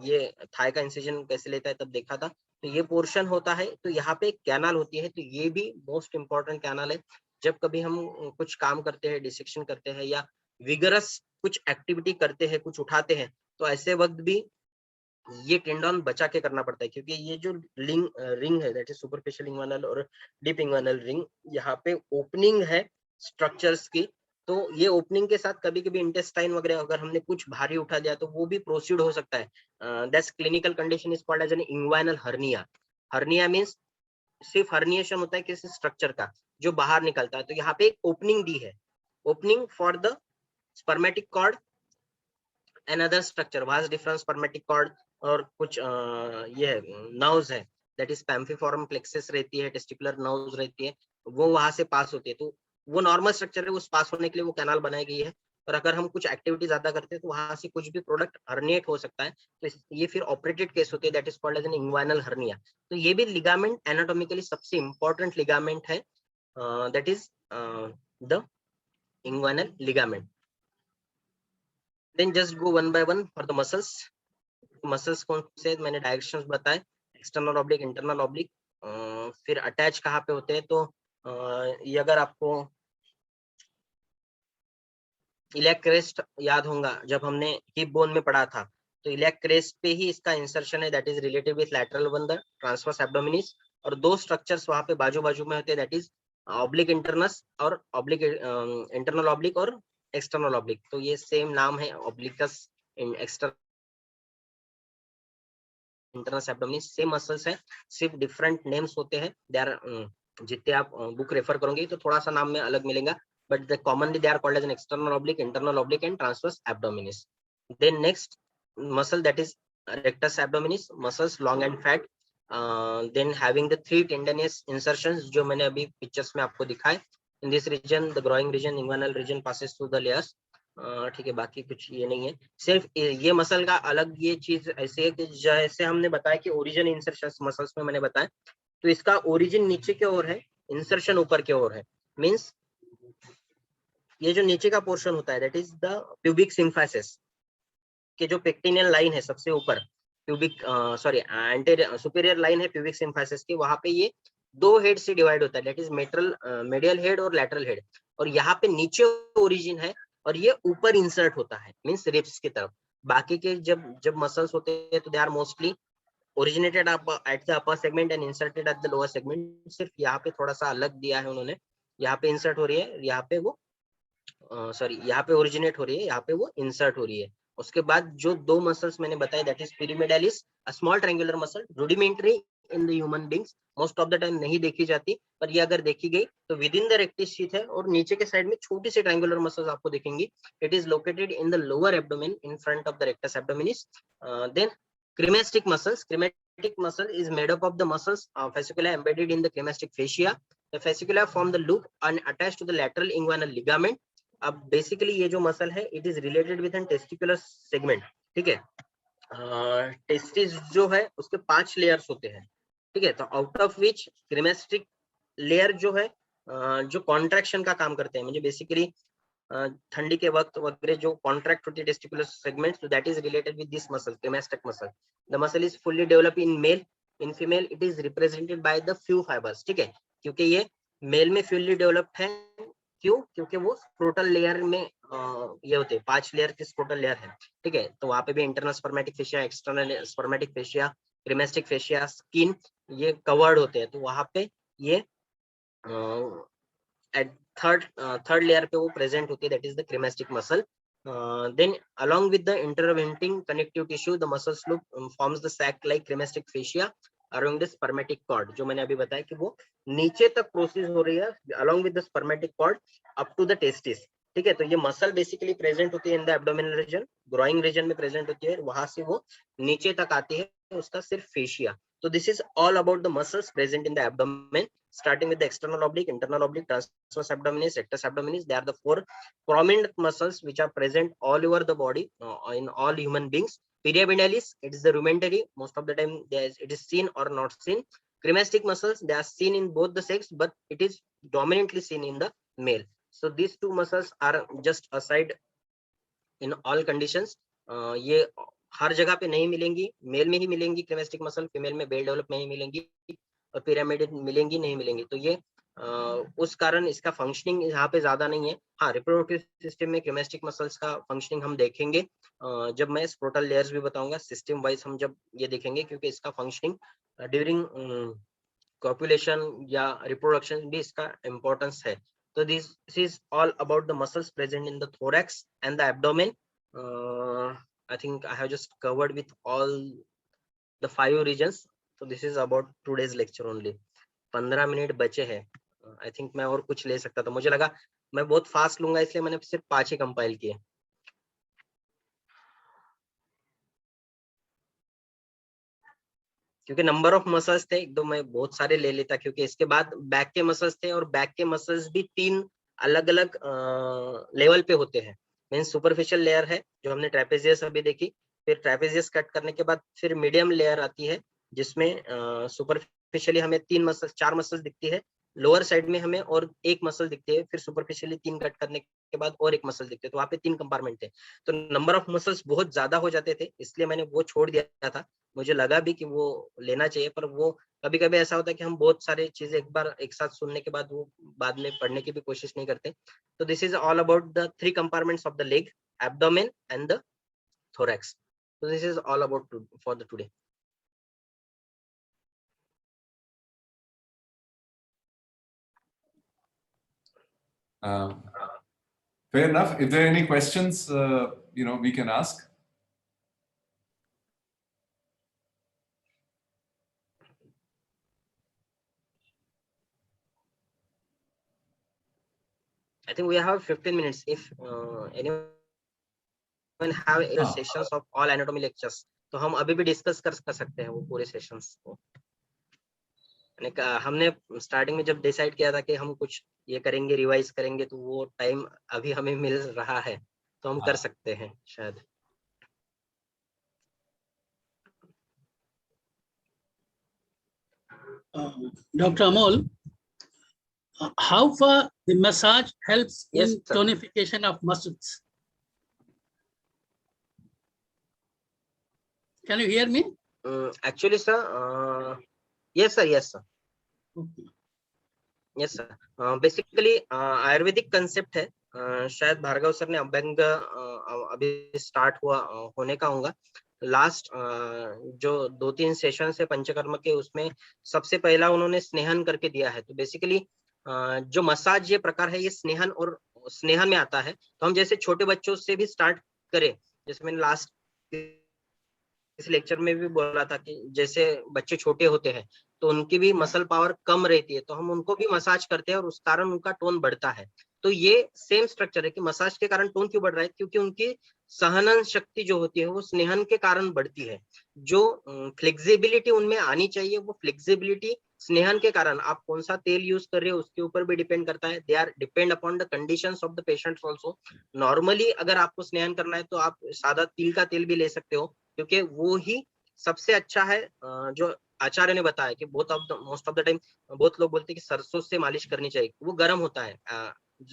ये थाई का इंसिजन कैसे लेता है तब देखा था, तो ये पोर्शन होता है। तो यहाँ पे एक कैनाल होती है, तो ये भी मोस्ट इंपॉर्टेंट कैनाल है। जब कभी हम कुछ काम करते हैं, डिसेक्शन करते हैं या विगरस कुछ एक्टिविटी करते हैं, कुछ उठाते हैं, तो ऐसे वक्त भी ये टेंडन बचा के करना पड़ता है, क्योंकि ये जो रिंग है दैट इज सुपरफिशियल इंग्वाइनल और डीप इंग्वाइनल रिंग, यहाँ पे ओपनिंग है स्ट्रक्चर्स की। तो ये ओपनिंग के साथ कभी कभी इंटेस्टाइन वगैरह अगर हमने कुछ भारी उठा दिया तो वो भी प्रोसीड हो सकता है। That's clinical condition is called as an inguinal hernia. Hernia means सिर्फ हर्निएशन होता है किसी स्ट्रक्चर का जो बाहर निकलता है। तो यहाँ पे एक ओपनिंग दी है, opening for the spermatic cord and other structure, vas deferens spermatic cord, और कुछ ये नर्व्स है दैट इज पैम्फिफॉर्म प्लेक्सस रहती है, टेस्टिकुलर नर्व्स रहती है, वो वहां से पास होती है। तो वो नॉर्मल स्ट्रक्चर है, उस पास होने के लिए वो कैनाल बनाई गई है। और अगर हम कुछ एक्टिविटी ज्यादा करते हैं तो वहां से कुछ भी प्रोडक्ट हर्निएट हो सकता है, तो ये फिर ऑपरेटेड केस होती है, that is called as an inguinal hernia. तो ये भी लिगामेंट एनाटॉमिकली सबसे इंपॉर्टेंट लिगामेंट है, that is the inguinal ligament. Then just go one by one for the muscles. Muscles कौन से मैंने डायरेक्शंस बताए, एक्सटर्नल ऑब्लिक, इंटरनल ऑब्लिक, फिर अटैच कहाँ पे होते हैं। तो ये अगर आपको इलियाक क्रेस्ट याद होगा जब हमने हिप बोन में पढ़ा था, तो इलियाक क्रेस्ट पे ही इसका इंसर्शन है, that is related with lateral बंदर, ट्रांसवर्स एब्डोमिनिस, और दो स्ट्रक्चर्स वहां पे बाजू बाजू में होते हैं, दैट इज ऑब्लिक इंटरनस और ऑब्लिक इंटरनल ऑब्लिक और एक्सटर्नल ऑब्लिक। तो ये सेम नाम है, obliquus external internus abdominis, same muscles है, सिर्फ डिफरेंट नेम्स होते हैं। दे आर जितने आप बुक रेफर करोगे तो थोड़ा सा नाम में अलग मिलेगा, but they commonly they are called as an external oblique, internal oblique and transverse abdominis. Then next muscle that is rectus abdominis, muscles long and fat, then having the three tendinous insertions जो मैंने अभी pictures में आपको दिखाए। In this region the growing region, inguinal region passes through the layers। ठीक है, बाकी कुछ ये नहीं है, सिर्फ ये मसल का अलग ये चीज ऐसे है कि जैसे हमने बताया कि ओरिजिन इंसर्शन मसल्स में मैंने बताया, तो इसका ओरिजिन नीचे की ओर है, इंसर्शन ऊपर की ओर है। मींस ये जो नीचे का पोर्शन होता है that is the pubic symphysis के जो पेक्टिनियल लाइन है सबसे ऊपर, pubic sorry anterior superior line है प्यूबिक सिम्फाइसिस की, वहां पे ये दो हेड से डिवाइड होता है, दैट इज मेडियल हेड और लैटरल हेड। और यहाँ पे नीचे ओरिजिन है और ये ऊपर इंसर्ट होता है, मींस रिब्स की तरफ। बाकी के जब मसल्स होते हैं तो they are mostly originated at the upper segment and inserted at the lower segment. सिर्फ यहाँ पे थोड़ा सा अलग दिया है उन्होंने, यहाँ पे इंसर्ट हो रही है, यहाँ पे वो सॉरी यहाँ पे ओरिजिनेट हो रही है, यहाँ पे वो इंसर्ट हो रही है। उसके बाद जो दो मसल्स मैंने बताए that is pyramidalis, a small triangular muscle, rudimentary in the human beings, most of the time नहीं देखी जाती, पर ये अगर देखी गई तो within the rectus sheath है, और नीचे के साइड में छोटी सी ट्रायंगुलर मसल्स आपको दिखेंगी। It is located in the lower abdomen in front of the rectus abdominis. Then cremastic muscles, cremastic muscle is made up of the muscles fascicula embedded in the cremastic fascia. The fascicula form the loop and attached to the lateral inguinal ligament. अब basically ये जो muscle है it is related with an testicular segment. ठीक है, testis जो है उसके 5 layers होते हैं। ठीक है, तो आउट ऑफ विच क्रीमेस्टिक लेयर जो है जो कॉन्ट्रैक्शन का काम करते हैं, मुझे बेसिकली ठंडी के वक्त वगैरह जो कॉन्ट्रैक्ट होती है testicular segment, so that is related with this muscle, cremastic muscle. The muscle is fully developed in male, in female it is represented by the few fibers। ठीक है, क्योंकि ये मेल में fully developed है, क्यों? क्योंकि वो स्क्रोटल लेयर में ये होते हैं, 5 लेयर की स्क्रोटल लेयर है। ठीक है, तो वहां पे भी internal spermatic fascia, external spermatic fascia, cremasteric fascia, skin, ये कवर्ड होते हैं, तो वहां पे ये at third layer पे वो present होती है, that is the cremastic muscle. Then along with the interventing connective tissue, the muscles loop forms the sac like cremastic fascia around the spermatic cord, जो मैंने अभी बताया कि वो नीचे तक प्रोसेस हो रही है along with the spermatic cord up to the testis. ठीक है, तो ये मसल बेसिकली प्रेजेंट होती है in the abdominal region, groin region में प्रेजेंट होती है, वहां से वो नीचे तक आती है, उसका सिर्फ फेशिया. तो this is all about the muscles present in the abdomen, starting with the external oblique, internal oblique, transverse abdominis, rectus abdominis. They are the four prominent muscles which are present all over the body in all human beings. Periabendalis, it is the rudimentary. Most of the time, it is seen or not seen. Cremastic muscles, they are seen in both the sex, but it is dominantly seen in the male. So these two muscles are just aside in all conditions. ये हर जगह पे नहीं मिलेंगी, mail में ही मिलेंगी क्रेमेस्टिक muscle, female में bell develop में ही मिलेंगी, और पिरामिड मिलेंगी नहीं मिलेंगी. तो ये उस कारण इसका फंक्शनिंग यहाँ पे ज्यादा नहीं है. हाँ, रिप्रोडक्टिव सिस्टम में क्रेमेस्टिक मसल्स का फंक्शनिंग हम देखेंगे जब मैं स्क्रोटल लेयर्स भी बताऊंगा, सिस्टम वाइज हम जब ये देखेंगे, क्योंकि इसका फंक्शनिंग ड्यूरिंग कॉपुलेशन या रिप्रोडक्शन भी इसका इम्पोर्टेंस है. So this is all about the muscles present in the thorax and the abdomen. I think I have just covered with all the 5 regions. So this is about today's lecture only. 15 minute बचे हैं. I think मैं और कुछ ले सकता था, मुझे लगा मैं बहुत फास्ट लूंगा, इसलिए मैंने सिर्फ 5 ही कंपाइल किए. क्योंकि नंबर ऑफ मसल्स थे, एकदम मैं बहुत सारे ले लेता, क्योंकि इसके बाद बैक के मसल्स थे, और बैक के मसल्स भी 3 अलग अलग लेवल पे होते हैं. मींस सुपरफिशियल लेयर है जो हमने ट्रेपेजियस अभी देखी, फिर ट्रेपेजियस कट करने के बाद फिर मीडियम लेयर आती है, जिसमें सुपरफिशियली हमें 4 मसल्स दिखती है, लोअर साइड में हमें और 1 मसल दिखती है, फिर सुपरफिशियली 3 कट करने के बाद और 1 मसल दिखते हैं, तो वहाँ पे 3 कंपार्टमेंट थे. तो नंबर ऑफ मसल्स बहुत ज्यादा हो जाते थे, इसलिए मैंने वो छोड़ दिया था. मुझे लगा भी कि वो लेना चाहिए, पर वो कभी कभी ऐसा होता है कि हम बहुत सारी चीजें एक बार एक साथ सुनने के बाद वो बाद में पढ़ने की भी कोशिश नहीं करते. तो this is all about the 3 compartments of the leg, abdomen and the thorax. So this is all about for the today. Fair enough. If there are any questions, we can ask. I think we have 15 minutes. If anyone have sessions of all anatomy lectures, तो हम अभी भी discuss कर सकते हैं वो पूरे sessions को. हमने स्टार्टिंग में जब डिसाइड किया था कि हम कुछ ये करेंगे, रिवाइज करेंगे, तो वो टाइम अभी हमें मिल रहा है, तो हम कर सकते हैं शायद. Dr. Amol, how far the massage helps Yes, in sir. tonification of muscles? Can you hear me? Actually, sir, yes, sir. Okay. Yes sir. Basically Ayurvedic concept है. शायद भार्गव सर ने अभ्यंग अभी स्टार्ट होने का होगा. लास्ट जो 2-3 सेशन है पंचकर्म के, उसमें सबसे पहला उन्होंने स्नेहन करके दिया है. तो बेसिकली जो मसाज ये प्रकार है, ये स्नेहन में आता है. तो हम जैसे छोटे बच्चों से भी स्टार्ट करें, जैसे मैंने लास्ट इस लेक्चर में भी बोला था कि जैसे बच्चे छोटे होते हैं तो उनकी भी मसल पावर कम रहती है, तो हम उनको भी मसाज करते हैं और उस कारण उनका टोन बढ़ता है. तो ये सेम स्ट्रक्चर है कि मसाज के कारण टोन क्यों बढ़ रहा है, क्योंकि उनकी सहनन शक्ति जो होती है वो स्नेहन के कारण बढ़ती है. जो फ्लेक्सिबिलिटी उनमें आनी चाहिए, वो फ्लेक्सिबिलिटी स्नेहन के कारण, आप कौन सा तेल यूज कर रहे हो उसके ऊपर भी डिपेंड करता है. They are depend upon the conditions of the patients also. Normally अगर आपको स्नेहन करना है तो आप सादा तिल का तेल भी ले सकते हो, क्योंकि वो ही सबसे अच्छा है. जो आचार्य ने बताया कि मोस्ट ऑफ द टाइम बहुत लोग बोलते हैं कि सरसों से मालिश करनी चाहिए, वो गर्म होता है.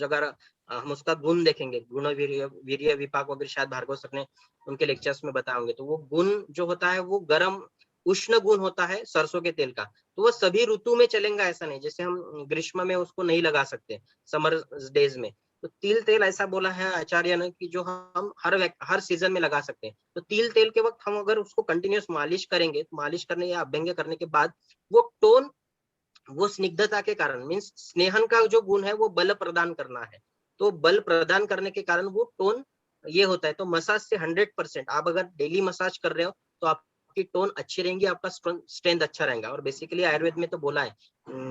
अगर हम उसका गुण देखेंगे, गुण वीर्य विपाक वगैरह, शायद भार्गव सर ने उनके लेक्चर्स में बताए होंगे, तो वो गुण जो होता है वो गर्म उष्ण गुण होता है सरसों के तेल का. तो वो सभी ऋतु में चलेगा, ऐसा नहीं. जैसे हम ग्रीष्म में उसको नहीं लगा सकते, समर डेज में, तो तिल तेल ऐसा बोला है आचार्य ने कि जो हम हर सीजन में लगा सकते हैं। तो तिल तेल के वक्त हम अगर उसको कंटिन्यूस मालिश करेंगे, तो मालिश करने या अभ्यंग करने के बाद वो टोन, वो स्निग्धता के कारण, मीन्स स्नेहन का जो गुण है वो बल प्रदान करना है, तो बल प्रदान करने के कारण वो टोन ये होता है। तो मसाज से 100% आप अगर डेली मसाज कर रहे हो तो आपकी टोन अच्छी रहेंगी, आपका स्ट्रेंथ अच्छा रहेगा। और बेसिकली आयुर्वेद में तो बोला है,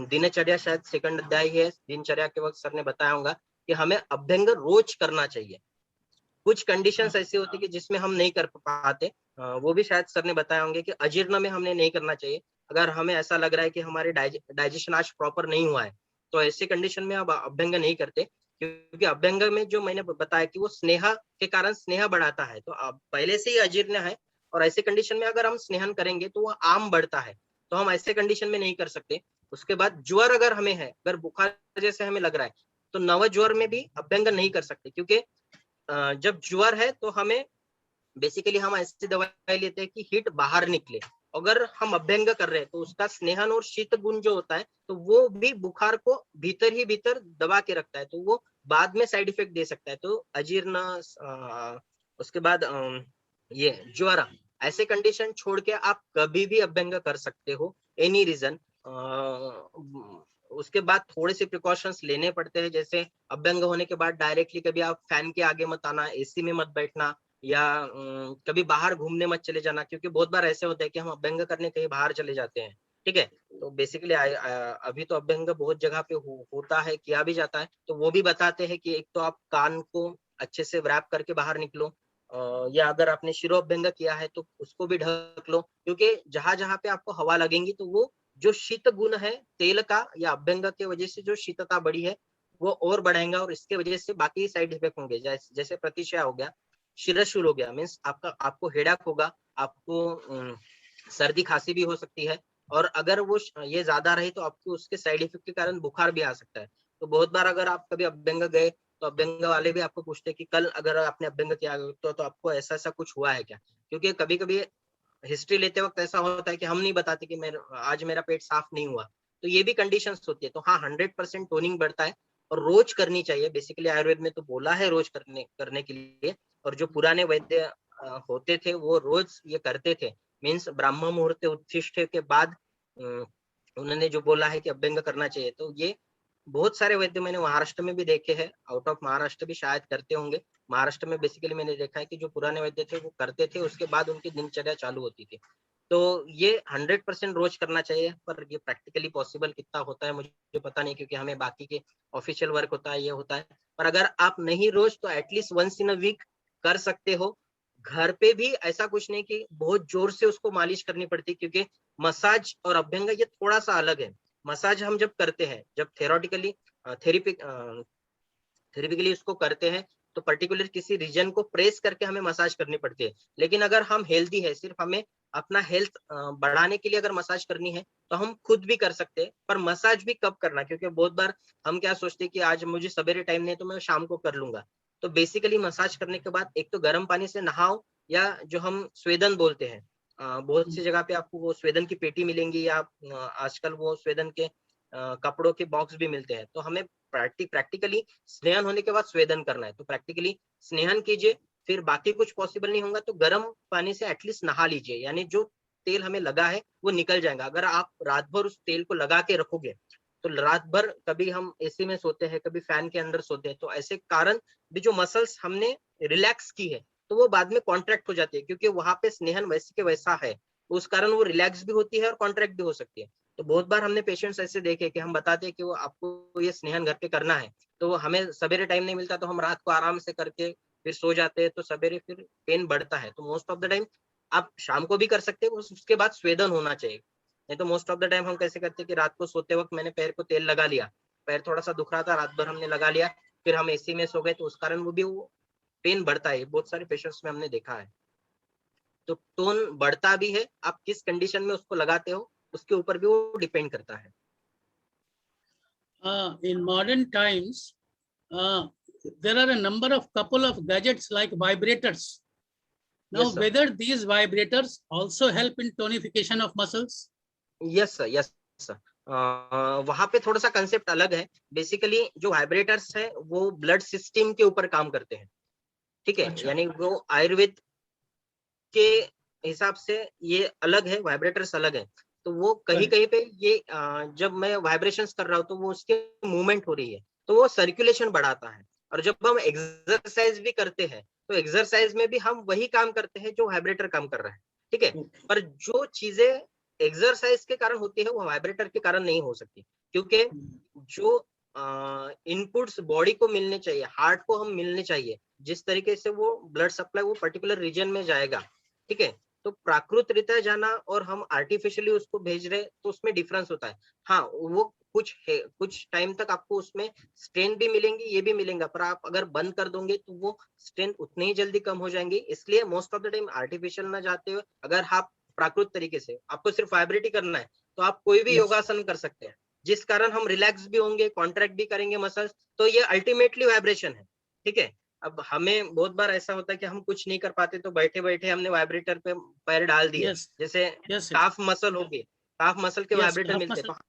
दिनचर्या शायद सेकंड अध्याय है, दिनचर्या के वक्त सर ने बताया होगा कि हमें अभ्यंग रोज करना चाहिए। कुछ कंडीशंस ऐसी होती है कि जिसमें हम नहीं कर पाते, वो भी शायद सर ने बताया होंगे कि अजीर्ण में हमने नहीं करना चाहिए। अगर हमें ऐसा लग रहा है कि हमारे डाइजेशन आज प्रॉपर नहीं हुआ है, तो ऐसी कंडीशन में अब अभ्यंग नहीं करते, क्योंकि अभ्यंग में जो मैंने बताया कि वो स्नेहा के कारण स्नेह बढ़ाता है, तो अब पहले से ही अजीर्ण है और ऐसे कंडीशन में अगर हम स्नेहन करेंगे तो वो आम बढ़ता है, तो हम ऐसे कंडीशन में नहीं कर सकते। उसके बाद ज्वर अगर हमें है, अगर बुखार जैसे हमें लग रहा है, तो नव ज्वर में भी अभ्यंग नहीं कर सकते, क्योंकि जब ज्वर है तो हमें बेसिकली हम ऐसी दवाई लेते हैं कि हीट बाहर निकले। अगर हम अभ्यंग कर रहे हैं तो उसका स्नेहन और शीत गुण जो होता है, तो वो भी बुखार को भीतर ही भीतर दबा के रखता है, तो वो बाद में साइड इफेक्ट दे सकता है। तो अजीर्ण, उसके बाद ये ज्वर, ऐसे कंडीशन छोड़ के आप कभी भी अभ्यंग कर सकते हो, एनी रीजन। उसके बाद थोड़े से प्रिकॉशंस लेने पड़ते हैं, जैसे अभ्यंग होने के बाद डायरेक्टली कभी आप फैन के आगे मत आना, एसी में मत बैठना, या कभी बाहर घूमने मत चले जाना, क्योंकि बहुत बार ऐसे होता है कि हम अभ्यंग करने कहीं बाहर चले जाते हैं, ठीक है। तो बेसिकली अभी तो अभ्यंग बहुत जगह पे होता है, किया भी जाता है, तो वो भी बताते हैं कि एक तो आप कान को अच्छे से व्रैप करके बाहर निकलो, या अगर आपने शिरो अभ्यंग किया है तो उसको भी ढक लो, क्योंकि जहां जहां पे आपको हवा लगेंगी तो वो जो शीत गुण है तेल का या अभ्यंग के वजह से जो शीतता बढ़ी है वो और बढ़ाएगा, और इसके वजह से बाकी साइड इफेक्ट होंगे, जैसे प्रतिशय हो गया, शिरशूल हो गया, मीन्स आपको हेडाक होगा, आपको सर्दी खांसी भी हो सकती है, और अगर वो ये ज्यादा रही तो आपको उसके साइड इफेक्ट के कारण बुखार भी आ सकता है। तो बहुत बार अगर आप कभी अभ्यंग गए तो अभ्यंग वाले भी आपको पूछते हैं कि कल अगर आपने अभ्यंग किया तो आपको ऐसा ऐसा कुछ हुआ है क्या, क्योंकि कभी कभी हिस्ट्री लेते वक्त ऐसा होता है कि हम नहीं बताते कि आज मेरा पेट साफ नहीं हुआ, तो ये भी कंडीशंस होती है। तो हाँ, 100% टोनिंग बढ़ता है और रोज करनी चाहिए, बेसिकली आयुर्वेद में तो बोला है रोज करने के लिए। और जो पुराने वैद्य होते थे वो रोज ये करते थे, मीन्स ब्राह्म मुहूर्त उत्थिष्ठ के बाद उन्होंने जो बोला है कि अभ्यंग करना चाहिए, तो ये बहुत सारे वैद्य मैंने महाराष्ट्र में भी देखे हैं, आउट ऑफ महाराष्ट्र भी शायद करते होंगे। महाराष्ट्र में बेसिकली मैंने देखा है कि जो पुराने वैद्य थे वो करते थे, उसके बाद उनकी दिनचर्या चालू होती थी। तो ये 100% रोज करना चाहिए, पर ये प्रैक्टिकली पॉसिबल कितना होता है मुझे पता नहीं, क्योंकि हमें बाकी के ऑफिशियल वर्क होता है, ये होता है। पर अगर आप नहीं रोज तो at least once in a week कर सकते हो। घर पे भी ऐसा कुछ नहीं कि बहुत जोर से उसको मालिश करनी पड़ती, क्योंकि मसाज और अभ्यंग ये थोड़ा सा अलग है। मसाज हम जब करते हैं, जब थेरोटिकली थेरेपिकली उसको करते हैं, तो पर्टिकुलर किसी रीजन को प्रेस करके हमें मसाज करनी पड़ती है। लेकिन अगर हम हेल्दी है, सिर्फ हमें अपना हेल्थ बढ़ाने के लिए अगर मसाज करनी है तो हम खुद भी कर सकते हैं। पर मसाज भी कब करना, क्योंकि बहुत बार हम क्या सोचते हैं कि आज मुझे सवेरे टाइम नहीं तो मैं शाम को कर लूंगा। तो बेसिकली मसाज करने के बाद एक तो गर्म पानी से नहाओ, या जो हम स्वेदन बोलते हैं, बहुत सी जगह पे आपको वो स्वेदन की पेटी मिलेंगी, या आजकल वो स्वेदन के कपड़ों के बॉक्स भी मिलते हैं। तो हमें प्रैक्टिकली स्नेहन होने के बाद स्वेदन करना है, तो प्रैक्टिकली स्नेहन कीजिए, फिर बाकी कुछ पॉसिबल नहीं होगा तो गर्म पानी से एटलीस्ट नहा लीजिए, यानी जो तेल हमें लगा है वो निकल जाएगा। अगर आप रात भर उस तेल को लगा के रखोगे तो रात भर कभी हम एसी में सोते हैं, कभी फैन के अंदर सोते हैं, तो ऐसे कारण भी जो मसल्स हमने रिलैक्स की है तो वो बाद में कॉन्ट्रैक्ट हो जाती है, क्योंकि वहां पे स्नेहन वैसे के वैसा है, तो उस कारण वो रिलैक्स भी होती है और कॉन्ट्रैक्ट भी हो सकती है। तो बहुत बार हमने पेशेंट्स ऐसे देखे कि हम बताते हैं कि वो आपको ये स्नेहन घर पे करना है, तो हमें सवेरे टाइम नहीं मिलता तो हम रात को आराम से करके फिर सो जाते हैं, तो सवेरे फिर पेन बढ़ता है। तो मोस्ट ऑफ द टाइम आप शाम को भी कर सकते हैं, उसके बाद स्वेदन होना चाहिए। नहीं तो मोस्ट ऑफ द टाइम हम कैसे करते हैं कि रात को सोते वक्त मैंने पैर को तेल लगा लिया, पैर थोड़ा सा दुख रहा था, रात भर हमने लगा लिया, फिर हम एसी में सो गए, तो उस कारण वो पेन बढ़ता है, बहुत सारे पेशेंट्स में हमने देखा है। तो टोन बढ़ता भी है, आप किस कंडीशन में उसको लगाते हो उसके ऊपर भी वो डिपेंड करता है। In modern times, there are a number of couple of gadgets like vibrators. Now, Yes, sir. whether these vibrators also help in tonification of muscles? Yes sir, yes sir. वहां पे थोड़ा सा कंसेप्ट अलग है। Basically जो vibrators है वो blood system के ऊपर काम करते हैं, ठीक है। अच्छा। यानी वो आयुर्वेद के हिसाब से ये अलग है, वाइब्रेटर्स अलग है। तो वो कहीं Correct. कहीं पे ये जब मैं वाइब्रेशंस कर रहा हूँ तो वो उसके मूवमेंट हो रही है, तो वो सर्कुलेशन बढ़ाता है। और जब हम एक्सरसाइज भी करते हैं तो एक्सरसाइज में भी हम वही काम करते हैं जो वाइब्रेटर काम कर रहा है, ठीक है। Okay. पर जो चीजें एक्सरसाइज के कारण होती है वो वाइब्रेटर के कारण नहीं हो सकती, क्योंकि जो इनपुट्स बॉडी को मिलने चाहिए, हार्ट को हम मिलने चाहिए, जिस तरीके से वो ब्लड सप्लाई वो पर्टिकुलर रीजन में जाएगा, ठीक है। तो प्राकृत रीत्या जाना और हम आर्टिफिशियली उसको भेज रहे तो उसमें डिफरेंस होता है। हाँ, वो कुछ है, कुछ टाइम तक आपको उसमें स्ट्रेंथ भी मिलेंगी, ये भी मिलेगा, पर आप अगर बंद कर दोगे तो वो स्ट्रेंथ उतनी ही जल्दी कम हो जाएंगी। इसलिए most of the time artificial ना जाते हुए अगर आप प्राकृत तरीके से आपको सिर्फ वाइब्रेट ही करना है तो आप कोई भी Yes. योगासन कर सकते हैं, जिस कारण हम रिलैक्स भी होंगे, कॉन्ट्रैक्ट भी करेंगे मसल्स। तो ये अल्टीमेटली वाइब्रेशन है, ठीक है। अब हमें बहुत बार ऐसा होता है कि हम कुछ नहीं कर पाते तो बैठे बैठे हमने वाइब्रेटर पे पैर डाल दिए, Yes. जैसे Yes. Yes. काफ मसल हो गए, काफ मसल के Yes. वाइब्रेटर Calf मिलते muscle. हैं तो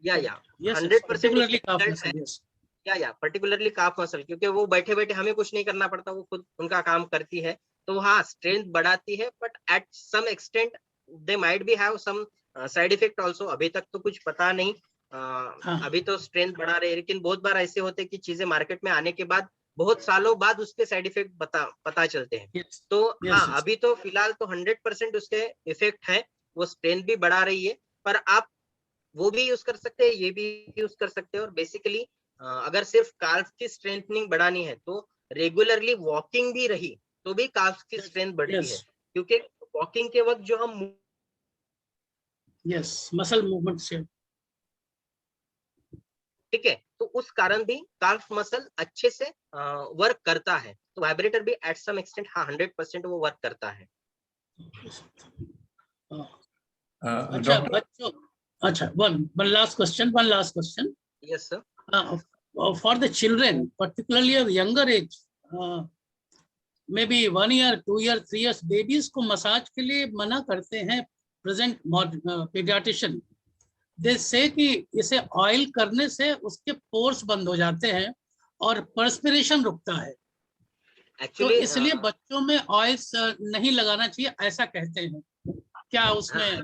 या Correct. Yes. Yes. 100% उसके Particularly calf रिजल्ट muscle. है। Yes. या पर्टिकुलरली काफ मसल, क्योंकि वो बैठे बैठे हमें कुछ नहीं करना पड़ता, वो खुद उनका काम करती है। तो हाँ, स्ट्रेंथ बढ़ाती है, but at some extent they might be have some side effect also. अभी तक तो कुछ पता नहीं, हाँ। अभी तो स्ट्रेंथ बढ़ा रहे हैं, लेकिन बहुत बार ऐसे होते हैं कि चीजें मार्केट में आने के बाद बहुत सालों बाद उसके साइड इफेक्ट पता चलते हैं। Yes. तो Yes. हाँ, Yes. अभी तो फिलहाल तो 100% उसके इफेक्ट है, वो स्ट्रेंथ भी बढ़ा रही है। पर आप वो भी यूज कर सकते हैं, ये भी यूज कर सकते हैं। और बेसिकली अगर सिर्फ काल्फ की स्ट्रेंथनिंग बढ़ानी है तो रेगुलरली वॉकिंग भी रही तो भी काल्फ की स्ट्रेंथ बढ़ती है, Yes. क्योंकि वॉकिंग के वक्त जो हम Yes. Muscle movement से. ठीक है, तो उस कारण भी काल्फ मसल अच्छे से वर्क करता है। तो वाइब्रेटर भी एट सम एक्सटेंट हाँ 100% वो वर्क करता है। हाँ. Uh, अच्छा Doctor, बच्चों, अच्छा one last question. Yes sir. For the children, particularly of younger age, maybe 1 year, 2 year, 3 years babies को मसाज के लिए मना करते हैं प्रेजेंट पीडियाट्रिशियन। दे से कि इसे ऑयल करने से उसके पोर्स बंद हो जाते हैं और पर्सपिरेशन रुकता है, तो एक्चुअली इसलिए बच्चों में ऑयल नहीं लगाना चाहिए, ऐसा कहते हैं। क्या उसमें?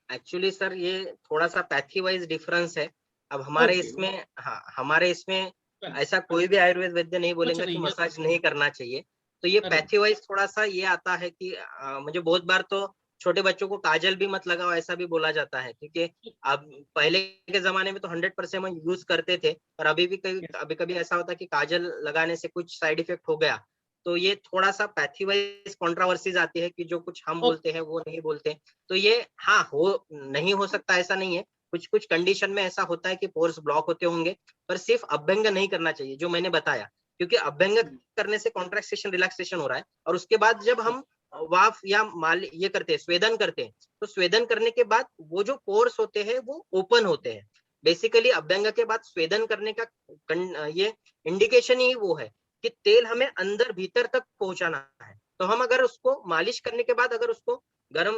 एक्चुअली सर ये थोड़ा सा पैथी वाइज डिफरेंस है। अब हमारे Okay. इसमें हाँ, हमारे इसमें ऐसा कोई भी आयुर्वेद वैद्य नहीं बोलेगा कि नहीं, मसाज नहीं करना चाहिए। तो ये Correct. पैथी वाइज थोड़ा सा ये आता है कि मुझे बहुत बार तो छोटे बच्चों को काजल भी मत लगाओ ऐसा भी बोला जाता है, क्योंकि अब पहले के जमाने में तो 100% हम यूज करते थे, पर अभी भी कभी कभी ऐसा होता है कि काजल लगाने से कुछ साइड इफेक्ट हो गया। तो ये थोड़ा सा पैथी वाइज कॉन्ट्रावर्सीज आती है कि जो कुछ हम बोलते हैं वो नहीं बोलते। तो ये हाँ हो नहीं हो सकता ऐसा नहीं है, कुछ कुछ कंडीशन में ऐसा होता है कि पोर्स ब्लॉक होते होंगे, पर सिर्फ अभ्यंग नहीं करना चाहिए जो मैंने बताया, क्योंकि अभ्यंग करने से कॉन्ट्रैक्सेशन रिलैक्सेशन हो रहा है। और उसके बाद जब हम वाफ या माल ये करते हैं, स्वेदन करते हैं, तो स्वेदन करने के बाद वो जो पोर्स होते हैं वो ओपन होते हैं। बेसिकली अभ्यंग के बाद स्वेदन करने का ये इंडिकेशन ही वो है कि तेल हमें अंदर भीतर तक पहुंचाना है। तो हम अगर उसको मालिश करने के बाद अगर उसको गर्म,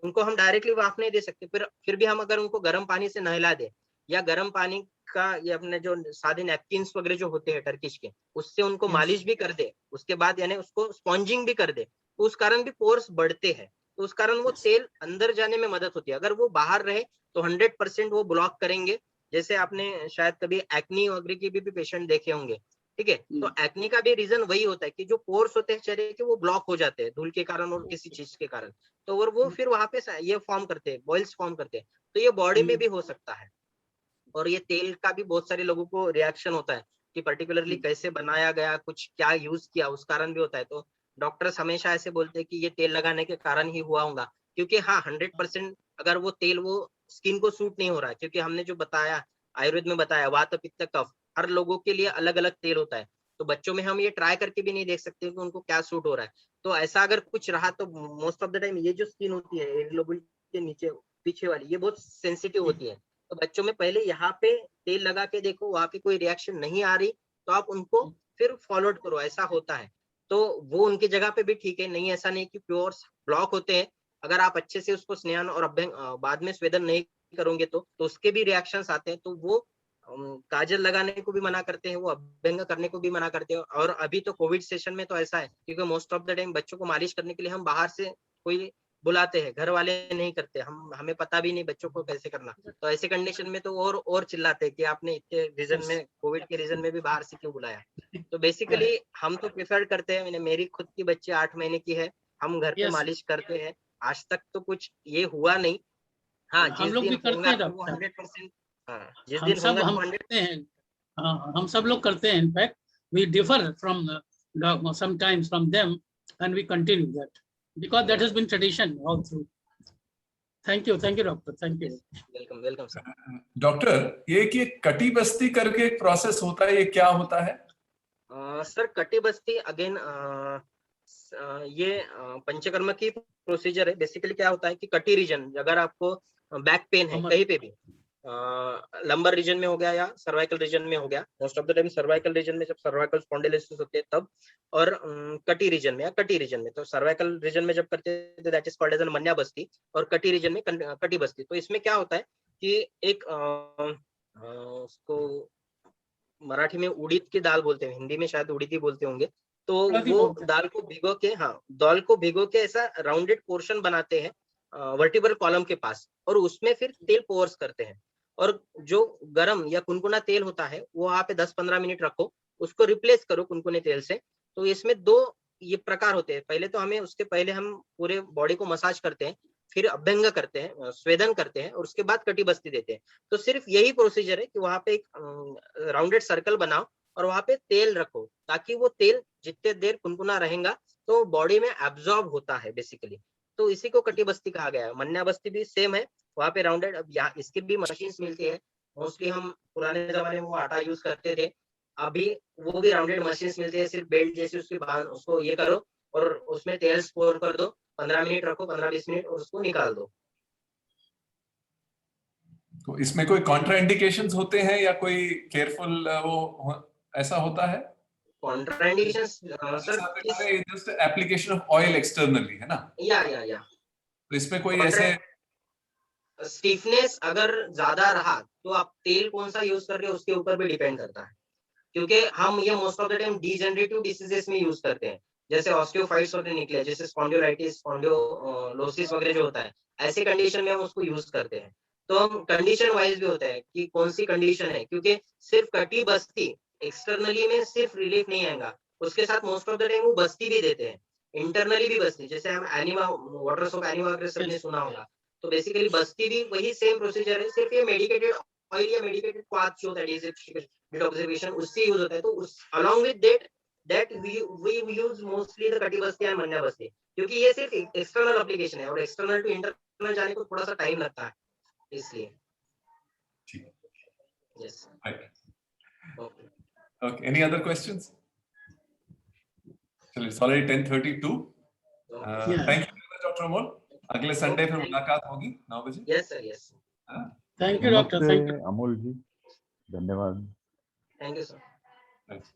उनको हम डायरेक्टली वाफ नहीं दे सकते, फिर भी हम अगर उनको गर्म पानी से नहला दे या गर्म पानी का ये अपने जो सादे नैपकिन्स वगैरह जो होते हैं टर्किश के, उससे उनको Yes. मालिश भी कर दे, उसके बाद यानी उसको स्पॉन्जिंग भी कर दे, तो उस कारण भी पोर्स बढ़ते हैं। तो उस कारण वो Yes. तेल अंदर जाने में मदद होती है। अगर वो बाहर रहे तो 100% वो ब्लॉक करेंगे। जैसे आपने शायद कभी एक्नी वगैरह की भी पेशेंट देखे होंगे, ठीक है। तो एक्नी का भी रीजन वही होता है कि जो पोर्स होते हैं चेहरे के वो ब्लॉक हो जाते हैं धूल के कारण और किसी चीज के कारण, तो और वो फिर वहां पे ये फॉर्म करते हैं, बॉइल्स फॉर्म करते हैं। तो ये बॉडी में भी हो सकता है। और ये तेल का भी बहुत सारे लोगों को रिएक्शन होता है कि पर्टिकुलरली कैसे बनाया गया, कुछ क्या यूज किया, उस कारण भी होता है। तो डॉक्टर्स हमेशा ऐसे बोलते हैं कि ये तेल लगाने के कारण ही हुआ होगा, क्योंकि हाँ 100% अगर वो तेल वो स्किन को सूट नहीं हो रहा है, क्योंकि हमने जो बताया आयुर्वेद में बताया वात पित्त कफ हर लोगों के लिए अलग अलग तेल होता है। तो बच्चों में हम ये ट्राई करके भी नहीं देख सकते कि उनको क्या सूट हो रहा है। तो ऐसा अगर कुछ रहा तो मोस्ट ऑफ द टाइम ये जो स्किन होती है एयर लोबल के नीचे पीछे वाली ये बहुत सेंसिटिव होती है। तो बच्चों में पहले यहाँ पे तेल लगा के देखो, वहां पे कोई रिएक्शन नहीं आ रही तो आप उनको फिर फॉलोड करो, ऐसा होता है। तो वो उनकी जगह पे भी ठीक है, नहीं ऐसा नहीं कि प्योर ब्लॉक होते हैं। अगर आप अच्छे से उसको स्नान और अभ्यंग बाद में स्वेदन नहीं करोगे तो उसके भी रिएक्शंस आते हैं। तो वो काजल लगाने को भी मना करते हैं, वो अभ्यंग करने को भी मना करते हैं। और अभी तो कोविड सेशन में तो ऐसा है, क्योंकि मोस्ट ऑफ द टाइम बच्चों को मालिश करने के लिए हम बाहर से कोई बुलाते हैं, घर वाले नहीं करते, हमें पता भी नहीं बच्चों को कैसे करना। तो ऐसे कंडीशन में तो और चिल्लाते हैं कि आपने इतने रीजन में, कोविड के रीजन में भी बाहर से क्यों बुलाया। तो बेसिकली हम तो प्रेफर करते हैं, मेरी खुद की बच्ची 8 महीने की है, हम घर पे Yes. मालिश करते हैं। आज तक तो कुछ ये हुआ नहीं। हाँ, हम जिस लोग दिन भी करते होगा हैं तो वो डॉक्टर। 100%, हाँ, जिस हम दिन सब होगा हम तो 100। करते हैं। हाँ, हम सब लोग करते हैं। In fact we differ from sometimes from them and we continue that because that has been tradition all through. Thank you doctor, thank you. Welcome welcome sir. Doctor, ये कि कटी बस्ती करके एक प्रोसेस होता है, ये क्या होता है? सर कटी बस्ती अगेन ये पंचकर्म की प्रोसीजर है। बेसिकली क्या होता है कि कटी रीजन, अगर आपको बैक पेन है कहीं पे भी, लंबर रीजन में हो गया या सर्वाइकल रीजन में हो गया, most of the time cervical region में जब सर्वाइकल स्पॉन्डिलोसिस होती है तब, और कटी रीजन में या कटी रीजन में, तो सर्वाइकल रीजन में जब करते हैं that is called as Manya बस्ती, और कटी रीजन में कटी बस्ती। तो इसमें क्या होता है कि एक उसको मराठी में उड़ीद की दाल बोलते हैं, हिंदी में शायद उड़ीद ही बोलते होंगे। तो उड़ीद वो बोलते हैं। दाल को भिगो के, हाँ, दाल को भिगो के ऐसा राउंडेड पोर्शन बनाते हैं वर्टिब्रल कॉलम के पास, और उसमें फिर तेल पोर्स करते हैं। और जो गरम या कुनकुना तेल होता है वो वहां पे 10-15 मिनट रखो, उसको रिप्लेस करो कुनकुने तेल से। तो इसमें 2 ये प्रकार होते हैं। पहले तो हमें उसके पहले हम पूरे बॉडी को मसाज करते हैं, फिर अभ्यंग करते हैं, स्वेदन करते हैं, और उसके बाद कटी बस्ती देते हैं। तो सिर्फ यही प्रोसीजर है कि वहां पे एक राउंडेड सर्कल बनाओ और वहां पे तेल रखो, ताकि वो तेल जितने देर कुनकुना रहेगा तो बॉडी में एब्जॉर्ब होता है बेसिकली। तो इसी को कटी बस्ती कहा गया है। मन्या बस्ती भी सेम है, वहां पे राउंडेड। अब यहाँ इसकी भी मशीन्स मिलती है। मोस्टली हम पुराने जमाने में वो आटा यूज करते थे, अभी वो भी राउंडेड मशीन्स मिलती है। सिर्फ बेल्ट जैसे उसकी उसको ये करो और उसमें तेल स्पोर कर दो, 15 मिनट रखो, 15-20 मिनट, और उसको निकाल दो। तो इसमें कोई कॉन्ट्राइंडिकेशंस होते हैं या कोई केयरफुल ऐसा होता है? Contraindications sir just application of oil externally, है ना? या तो इसमें कोई ऐसे स्टिफनेस अगर ज्यादा रहा तो आप तेल कौन सा यूज कर रहे हो उसके ऊपर भी डिपेंड करता है, क्योंकि हम ये most of the time degenerative diseases में यूज करते हैं, जैसे ऑस्टियोफाइट्स होते निकले, जैसे स्पॉन्डिलोलाइटिस, स्पॉन्डिलोसिस वगैरह जो होता है, ऐसे कंडीशन में हम उसको यूज करते हैं। तो हम कंडीशन वाइज भी होता है कि कौन सी कंडीशन है, क्योंकि सिर्फ कटी बस्ती एक्सटर्नली में सिर्फ रिलीफ नहीं आएगा, उसके साथ मोस्ट ऑफ द टाइम वो बस्ती भी देते हैं, इंटरनली भी बस्ती, जैसे हम एनिमा, वाटर्स ऑफ एनिमा वगैरह सबने सुना होगा। तो बेसिकली बस्ती भी वही सेम प्रोसीजर है, सिर्फ ये मेडिकेटेड ऑयल या मेडिकेटेड क्वाथ जो एडहेसिव ऑब्जर्वेशन उससे यूज होता है। तो उस along with that we use mostly the कटी बस्ती and मन्या बस्ती, क्योंकि ये सिर्फ एक्सटर्नल एप्लीकेशन है और एक्सटर्नल टू इंटरनल जाने को थोड़ा सा टाइम लगता है, इसलिए। Yes, okay. Okay, any other questions? चलिए, it's already 10:32. Yeah. Thank you very much, Dr. Amol. अगले संडे फिर मुलाकात होगी 9 बजे। Yes sir, yes, thank you doctor, thank you. Amol ji, धन्यवाद। Thank you sir. Thanks.